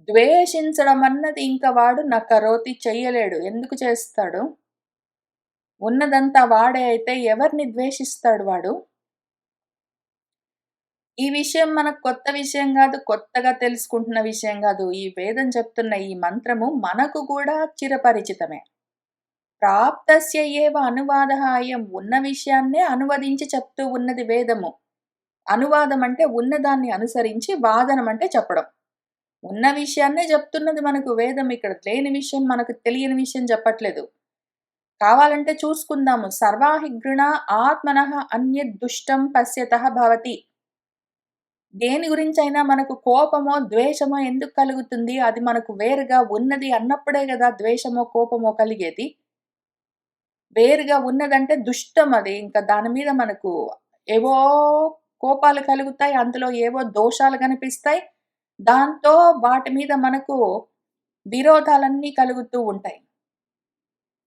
ద్వేషించడం అన్నది ఇంక వాడు న కరోతి చెయ్యలేడు. ఎందుకు చేస్తాడు? ఉన్నదంతా వాడే అయితే ఎవరిని ద్వేషిస్తాడు వాడు? ఈ విషయం మనకు కొత్త విషయం గాదు. కొత్తగా తెలుసుకుంటున్న విషయం గాదు. ఈ వేదం చెప్తున్న ఈ మంత్రము మనకు గూడా చిరపరిచితమే. ప్రాప్తస్య ఏవ అనువాదః అయం. ఉన్న విషయాన్నే అనువదించి చెప్తూ ఉన్నది వేదము. అనువాదం అంటే ఉన్నదాన్ని అనుసరించి, వాదనం అంటే చెప్పడం. ఉన్న విషయాన్నే చెప్తున్నది మనకు వేదం ఇక్కడ. లేని విషయం, మనకు తెలియని విషయం చెప్పట్లేదు. కావాలంటే చూసుకుందాము. సర్వాహి గృణ ఆత్మనః అన్యద్ దుష్టం పశ్యతః భవతి. దేని గురించైనా మనకు కోపమో, ద్వేషమో ఎందుకు కలుగుతుంది? అది మనకు వేరుగా ఉన్నది అన్నప్పుడే గదా ద్వేషమో, కోపమో కలిగేది. వేరుగా ఉన్నదంటే దుష్టం అది. ఇంకా దాని మీద మనకు ఏవో కోపాలు కలుగుతాయి. అందులో ఏవో దోషాలు కనిపిస్తాయి. దాంతో వాటి మీద మనకు విరోధాలన్నీ కలుగుతూ ఉంటాయి.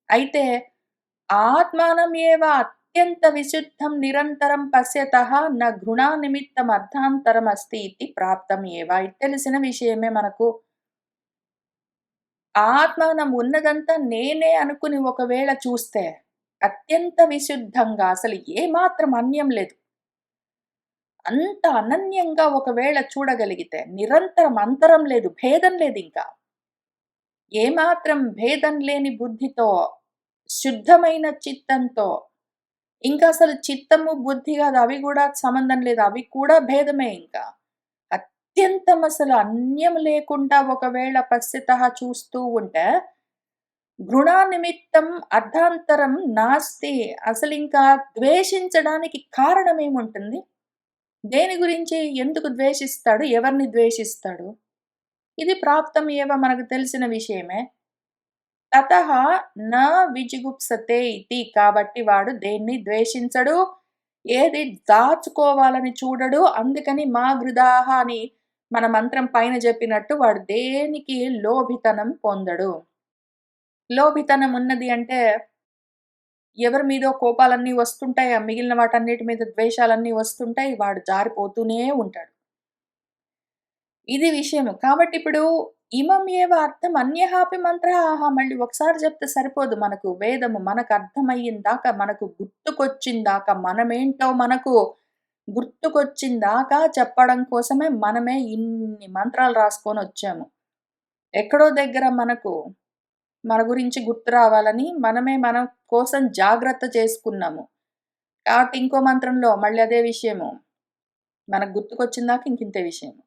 అయితే ఆత్మానం ఏవ అత్యంత విశుద్ధం నిరంతరం పశ్యతః న ఘృణానిమిత్తం అర్థాంతరమస్తి ఇతి ప్రాప్తం ఏవ. ఇది తెలిసిన విషయమే మనకు. ఆత్మానం ఉన్నదంతా నేనే అనుకుని ఒకవేళ చూస్తే అత్యంత విశుద్ధంగా అసలు ఏమాత్రం అన్యం లేదు. అంత అనన్యంగా ఒకవేళ చూడగలిగితే నిరంతరం అంతరం లేదు, భేదం లేదింకా. ఏమాత్రం భేదం లేని బుద్ధితో, శుద్ధమైన చిత్తంతో, ఇంకా అసలు చిత్తము, బుద్ధి కాదు అవి గూడా సంబంధం లేదు. అవి కూడా భేదమే ఇంకా. అత్యంతం అసలు అన్యం లేకుండా ఒకవేళ పశ్యతః చూస్తూ ఉంటే, ఘృణానిమిత్తం అర్ధాంతరం నాస్తి. అసలింకా ద్వేషించడానికి కారణమేముంటుంది? దేని గురించి ఎందుకు ద్వేషిస్తాడు? ఎవరిని ద్వేషిస్తాడు? ఇది ప్రాప్తం ఏవ మనకు తెలిసిన విషయమే. తతః న విజిగుప్సతే ఇతి. కాబట్టి వాడు దేన్ని ద్వేషించడు, ఏది దాచుకోవాలని చూడడు. అందుకని మా గృదాహ అని మన మంత్రం పైన చెప్పినట్టు వాడు దేనికి లోభితనం పొందడు. లోభితనం ఉన్నది అంటే ఎవరి మీదో కోపాలన్నీ వస్తుంటాయి. ఆ మిగిలిన వాటన్నిటి మీద ద్వేషాలన్నీ వస్తుంటాయి. వాడు జారిపోతూనే ఉంటాడు. ఇది విషయము. కాబట్టి ఇప్పుడు ఇమం ఏవ అర్థం అన్యహాపి మంత్రః. మళ్ళీ ఒకసారి చెప్తే సరిపోదు. మనకు వేదము మనకు అర్థమయ్యిందాకా, మనకు గుర్తుకొచ్చిందాకా, మనమేంటో మనకు గుర్తుకొచ్చిందాకా చెప్పడం కోసమే మనమే ఇన్ని మంత్రాలు రాసుకొనొచ్చాము. ఎక్కడో దగ్గర మనకు మన గురించి గుర్తు రావాలని మనమే మన కోసం జాగ్రత్త చేసుకున్నాము. కాబట్టి ఇంకో మంత్రంలో మళ్ళీ అదే విషయము. మనకు గుర్తుకొచ్చిందాకా ఇంకింతే విషయము.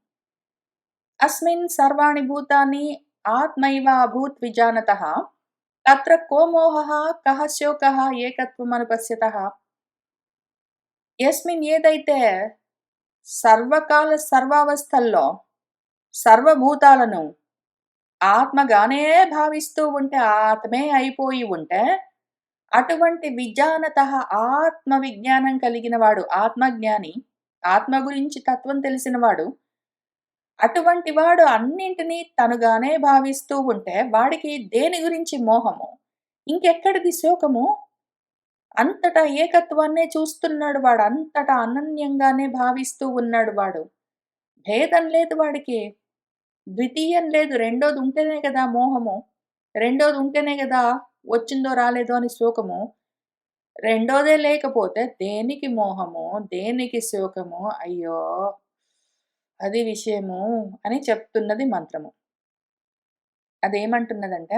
అస్మిన్ సర్వాణి భూతాని ఆత్మైవ అభూత్ విజానతః తత్ర కో మోహః కః శోకః ఏకత్వం అనుపశ్యతః. యస్మిన్ ఏదైతే సర్వకాల సర్వావస్థల్లో సర్వభూతాలను ఆత్మగానే భావిస్తూ ఉంటే, ఆత్మే అయిపోయి ఉంటే, అటువంటి విజానతః ఆత్మ విజ్ఞానం కలిగిన వాడు, ఆత్మజ్ఞాని, ఆత్మ గురించి తత్వం తెలిసినవాడు, అటువంటి వాడు అన్నింటినీ తనుగానే భావిస్తూ ఉంటే వాడికి దేని గురించి మోహము? ఇంకెక్కడిది శోకము? అంతటా ఏకత్వాన్నే చూస్తున్నాడు వాడు. అంతటా అనన్యంగానే భావిస్తూ ఉన్నాడు వాడు. భేదం లేదు వాడికి. ద్వితీయం లేదు. రెండోది ఉంటేనే కదా మోహము. రెండోది ఉంటేనే కదా వచ్చిందో రాలేదో అని శోకము. రెండోదే లేకపోతే దేనికి మోహము? దేనికి శోకము? అయ్యో! అది విషయము అని చెప్తున్నది మంత్రము. అదేమంటున్నదంటే,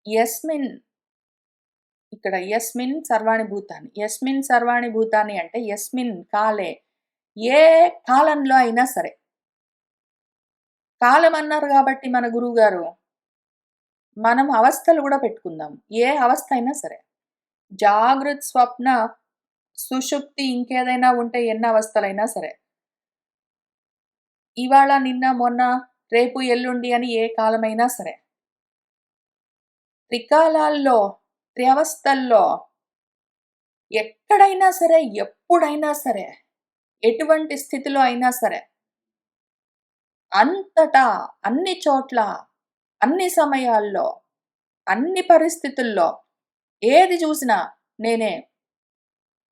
యస్మిన్ ఇక్కడ యస్మిన్ సర్వాణి భూతాని. యస్మిన్ సర్వాణి భూతాని అంటే యస్మిన్ కాలే. ఏ కాలంలో అయినా సరే. కాలం అన్నారు కాబట్టి మన గురువుగారు, మనం అవస్థలు గూడా పెట్టుకుందాం. ఏ అవస్థ అయినా సరే. జాగృత్, స్వప్న, సుషుప్తి ఇంకేదైనా ఉంటే ఎన్ని అవస్థలైనా సరే. ఇవాళ, నిన్న, మొన్న, రేపు, ఎల్లుండి అని ఏ కాలమైనా సరే. త్రికాలాల్లో, త్రియవస్థల్లో ఎక్కడైనా సరే, ఎప్పుడైనా సరే, ఎటువంటి స్థితిలో అయినా సరే, అంతటా, అన్ని చోట్ల, అన్ని సమయాల్లో, అన్ని పరిస్థితుల్లో ఏది చూసినా నేనే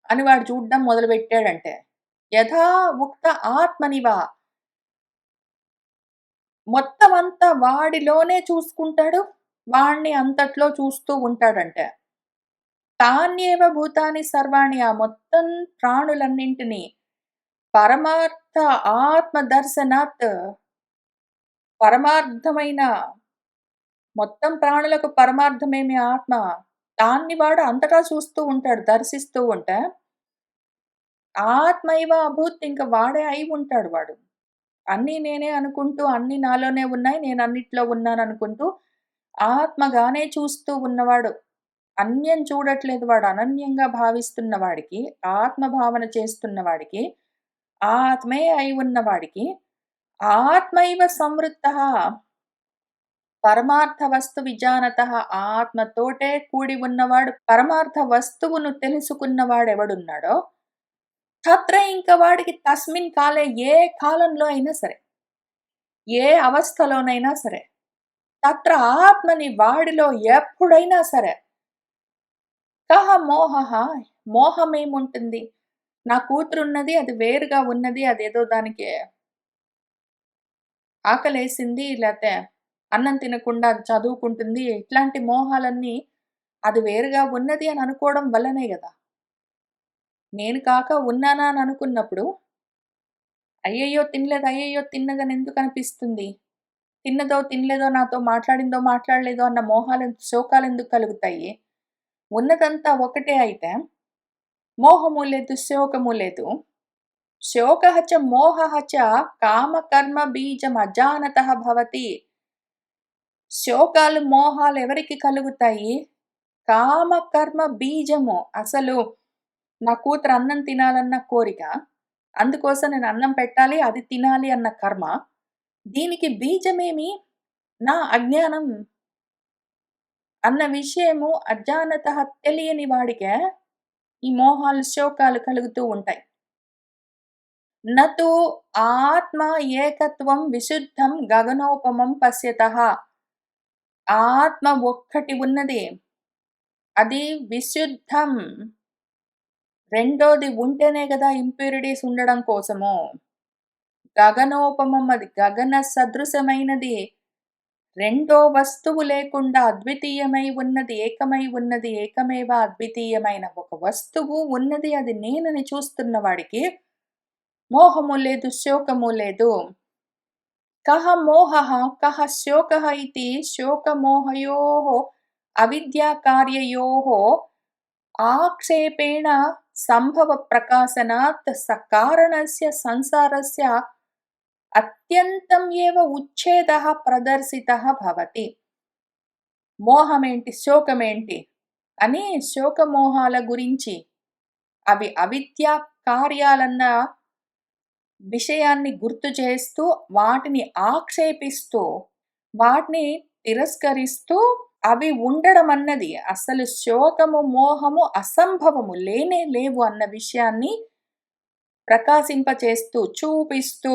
అని వాడు చూడ్డం మొదలుపెట్టాడంటే, యథా ఉక్త ఆత్మనివా మొత్తం అంతా వాడిలోనే చూసుకుంటాడు. వాణ్ణి అంతట్లో చూస్తూ ఉంటాడంటే. తాన్యేవ భూతాని సర్వాణి ఆ మొత్తం ప్రాణులన్నింటినీ పరమార్థ ఆత్మ దర్శనాత్ పరమార్థమైన మొత్తం ప్రాణులకు పరమార్థమేమి ఆత్మ. దాన్ని వాడు అంతటా చూస్తూ ఉంటాడు, దర్శిస్తూ ఉంటే, ఆత్మైవ అభూత్ ఇంక వాడే అయి ఉంటాడు వాడు. అన్నీ నేనే అనుకుంటూ, అన్నీ నాలోనే ఉన్నాయి, నేనన్నిట్లో ఉన్నాననుకుంటూ, ఆత్మగానే చూస్తూ ఉన్నవాడు. అన్యం చూడట్లేదు వాడు. అనన్యంగా భావిస్తున్న వాడికి, ఆత్మభావన చేస్తున్న వాడికి, ఆత్మే అయి ఉన్నవాడికి, ఆత్మైవ సంవృత్తః పరమార్థ వస్తు విజానతః ఆత్మతోటే కూడి ఉన్నవాడు పరమార్థ వస్తువును తెలుసుకున్నవాడెవడున్నాడో, తత్ర ఇంక వాడికి తస్మిన్ కాలే ఏ కాలంలో అయినా సరే, ఏ అవస్థలోనైనా సరే, తత్ర ఆత్మని వాడిలో ఎప్పుడైనా సరే, కహ మోహః మోహమేముంటుంది? నా కూతురున్నది, అది వేరుగా ఉన్నది. అదేదో దానికి ఆకలేసింది, లేతే అన్నం తినకుండా అది చదువుకుంటుంది. ఇట్లాంటి మోహాలన్నీ అది వేరుగా ఉన్నది అని అనుకోవడం వల్లనే గదా! నేను కాక ఉన్నానా అని అనుకున్నప్పుడు, అయ్యయ్యో! తినలేదు, అయ్యయ్యో! తిన్నదని ఎందుకనిపిస్తుంది? తిన్నదో, తినలేదో, నాతో మాట్లాడిందో, మాట్లాడలేదో అన్న శోకాలెందుకు కలుగుతాయి? ఉన్నదంతా ఒకటే అయితే, మోహము లేదు, శోకము లేదు. శోకః చ మోహః చ కామకర్మ బీజమజానతః భవతి. శోకాలు, మోహాలు ఎవరికి కలుగుతాయి? కామకర్మ బీజము. అసలు నా కూతురు అన్నం తినాలన్న కోరిక. అందుకోసం నేను అన్నం పెట్టాలి, అది తినాలి అన్న కర్మ. దీనికి బీజమేమి? నా అజ్ఞానం అన్న విషయము అజానతః తెలియని వాడికే ఈ మోహాలు, శోకాలు కలుగుతూ ఉంటాయి. నతు ఆత్మ ఏకత్వం విశుద్ధం గగనోపమం పశ్యతః. ఆత్మ ఒక్కటి ఉన్నది. అది విశుద్ధం. రెండోది ఉంటేనే గదా ఇంప్యూరిటీస్ ఉండడం కోసము. గగనోపమం, అది గగన సదృశమైనది. రెండో వస్తువు లేకుండా అద్వితీయమై ఉన్నది, ఏకమై ఉన్నది, ఏకమేవ అద్వితీయమైన ఒక వస్తువు ఉన్నది. అది నేనని చూస్తున్న వాడికి మోహము లేదు, శోకము లేదు. కః మోహః కః శోకః ఇతి శోకమోహయోః అవిద్యాకార్యయోః ఆక్షేపేణ సంభవ ప్రకాశనాత్ సకారణస్య సంసారస్య అత్యంతం ఏవ ఉచ్ఛేదః ప్రదర్శితః భవతి. మోహమేంటి, శోకమేంటి అని శోకమోహాల గురించి, అవి అవిద్యా కార్యాలన్న విషయాన్ని గుర్తు చేస్తూ, వాటిని ఆక్షేపిస్తూ, వాటిని తిరస్కరిస్తూ, అవి ఉండడం అన్నది అసలు శోకము, మోహము అసంభవము, లేనే లేవు అన్న విషయాన్ని ప్రకాశింపచేస్తూ, చూపిస్తూ,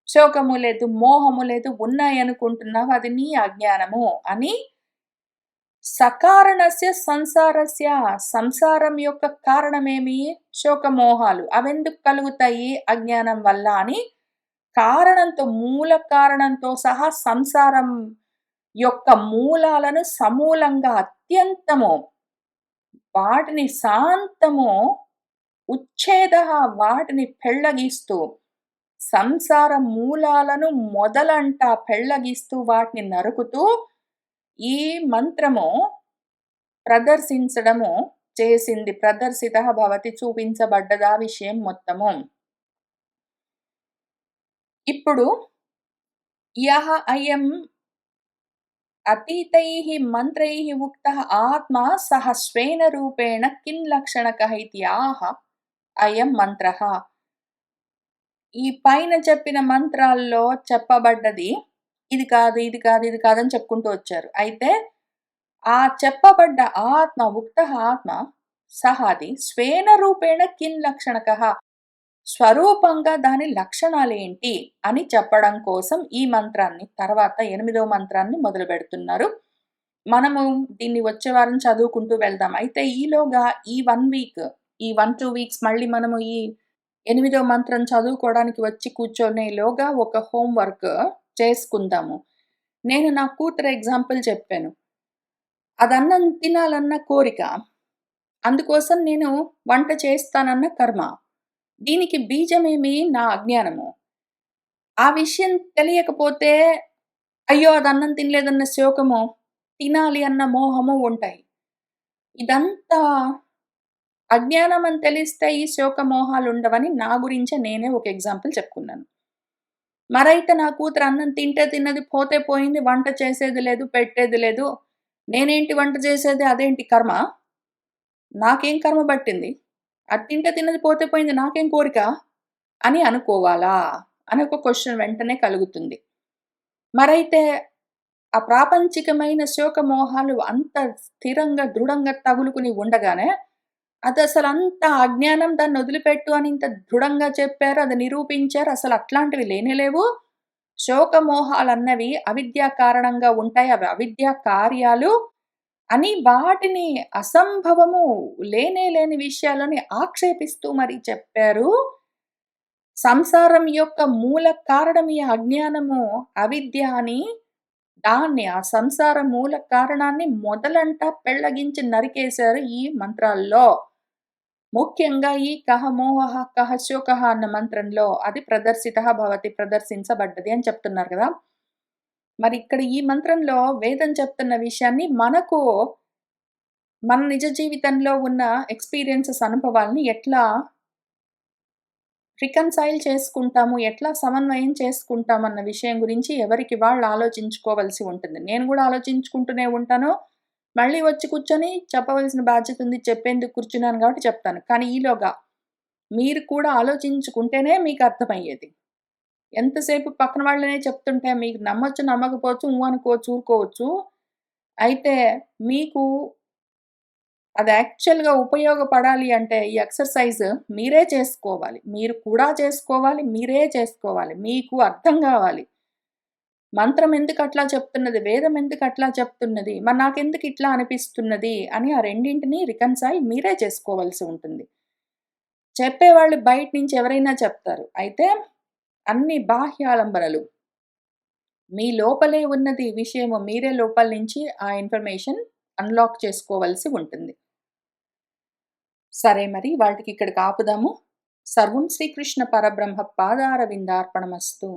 శోకము లేదు, మోహము లేదు, ఉన్నాయనుకుంటున్నావు, అది నీ అజ్ఞానము అని సకారణస్య సంసారస్య, సంసారం యొక్క కారణమేమి? శోకమోహాలు. అవెందుకు కలుగుతాయి? అజ్ఞానం వల్ల అని కారణంతో, మూల కారణంతో సహా సంసారం యొక్క మూలాలను సమూలంగా, అత్యంతము వాటిని శాంతము ఉచ్ఛేదః, వాటిని పెళ్లగిస్తూ, సంసార మూలాలను మొదలంట పెళ్లగిస్తూ, వాటిని నరుకుతూ ఈ మంత్రము ప్రదర్శించడము చేసింది. ప్రదర్శితః భవతి, చూపించబడ్డదా విషయం మొత్తము. ఇప్పుడు యః అయం అతీతైః మంత్రైః ఉక్తః ఆత్మా సహ స్వేన రూపేణ కిం లక్షణకః ఇతి ఆహ అయం మంత్రః. ఈ పైన చెప్పిన మంత్రాల్లో చెప్పబడ్డది ఇది కాదు, ఇది కాదు, ఇది కాదని చెప్పుకుంటూ వచ్చారు. అయితే ఆ చెప్పబడ్డ ఆత్మ, ఉక్తః ఆత్మ సహ అది స్వేన రూపేణ కిం లక్షణకః, స్వరూపంగా దాని లక్షణాలేంటి అని చెప్పడం కోసం ఈ మంత్రాన్ని, తర్వాత 8వ మంత్రాన్ని మొదలుపెడుతున్నారు. మనము దీన్ని వచ్చే వారం చదువుకుంటూ వెళ్దాం. అయితే ఈలోగా ఈ 1 వీక్, ఈ 1, 2 వీక్స్ మళ్ళీ మనము ఈ 8వ మంత్రం చదువుకోవడానికి వచ్చి కూర్చొనేలోగా ఒక హోమ్ వర్క్ చేసుకుందాము. నేను నా కూతురు ఎగ్జాంపుల్ చెప్పాను. అది అన్నం తినాలన్న కోరిక. అందుకోసం నేను వంట చేస్తానన్న కర్మ. దీనికి బీజమేమి? నా అజ్ఞానము. ఆ విషయం తెలియకపోతే, అయ్యో! అది అన్నం తినలేదన్న శోకము, తినాలి అన్న మోహము ఉంటాయి. ఇదంతా అజ్ఞానం అని తెలిస్తే ఈ శోకమోహాలుండవని నా గురించే నేనే ఒక ఎగ్జాంపుల్ చెప్పుకున్నాను. మరైతే నా కూతురు అన్నం తింటే తిన్నది, పోతే పోయింది, వంట చేసేది లేదు, పెట్టేది లేదు. నేనేంటి వంట చేసేది, అదేంటి కర్మ? నాకేం కర్మ పట్టింది? అది తింటే తిన్నది, పోతే పోయింది, నాకేం కోరిక? అని అనుకోవాలా? అని ఒక క్వెషన్ వెంటనే కలుగుతుంది. మరైతే ఆ ప్రాపంచికమైన శోకమోహాలు అంత స్థిరంగా, దృఢంగా తగులుకుని ఉండగానే, అదసలంత అజ్ఞానం, దాన్ని వదిలిపెట్టు అని ఇంత దృఢంగా చెప్పారు, అది నిరూపించారు. అసలు అట్లాంటివి లేనే లేవు. శోకమోహాలన్నవి అవిద్యా కారణంగా ఉంటాయి. అవి అవిద్యా కార్యాలు. అని వాటిని అసంభవము, లేనే లేని విషయాలని ఆక్షేపిస్తూ మరి చెప్పారు. సంసారం యొక్క మూల కారణం ఈ అజ్ఞానము, అవిద్య అని దాన్ని ఆ సంసార మూల కారణాన్ని మొదలంట పెళ్లగించి నరికేశారు ఈ మంత్రాల్లో. ముఖ్యంగా ఈ కహ మోహః కహ శోకః అన్న మంత్రంలో అది ప్రదర్శితః భవతి ప్రదర్శించబడ్డది అని చెప్తున్నారు కదా! మరి ఇక్కడ ఈ మంత్రంలో వేదం చెప్తున్న విషయాన్ని మన నిజ జీవితంలో ఉన్న ఎక్స్‌పీరియన్సెస్ అనుభవాల్ని ఎట్లా రికన్సైల్ చేసుకుంటాము, ఎట్లా సమన్వయం చేసుకుంటామన్న విషయం గురించి ఎవరికి వాళ్ళు ఆలోచించుకోవాల్సి ఉంటుంది. నేను గూడా ఆలోచించుకుంటూనే ఉంటాను. మళ్ళీ వచ్చి కూర్చొని చెప్పవలసిన బాధ్యత ఉంది. చెప్పేందుకు కూర్చున్నాను కాబట్టి చెప్తాను. కానీ ఈలోగా మీరు కూడా ఆలోచించుకుంటేనే మీకు అర్థమయ్యేది. ఎంతసేపు పక్కన వాళ్ళనే చెప్తుంటే మీకు నమ్మొచ్చు, నమ్మకపోవచ్చు, అనుకోవచ్చు, ఊరుకోవచ్చు. అయితే మీకు అది యాక్చువల్‌గా ఉపయోగపడాలి అంటే ఈ ఎక్సర్‌సైజ్ మీరే చేసుకోవాలి. మీరు కూడా చేసుకోవాలి. మీరే చేసుకోవాలి. మీకు అర్థం గావాలి. మంత్రం ఎందుకట్లా చెప్తున్నది? వేదం ఎందుకట్లా చెప్తున్నది? మరి నాకెందుకు ఇట్లా అనిపిస్తున్నది? అని ఆ రెండింటిని రికన్సైల్ మీరే చేసుకోవాల్సి ఉంటుంది. చెప్పేవాళ్ళు బయట నుంచి ఎవరైనా చెప్తారు. అయితే అన్ని బాహ్యాలంబనలు మీ లోపలే ఉన్నది విషయము మీరే లోపల నుంచి ఆ ఇన్ఫర్మేషన్ అన్‌లాక్ చేసుకోవాల్సి ఉంటుంది. సరే మరి ఇవాల్టికి ఇక్కడికి ఆపుదాము. సర్వం శ్రీకృష్ణ పరబ్రహ్మ పాదారవిందార్పణమస్తు.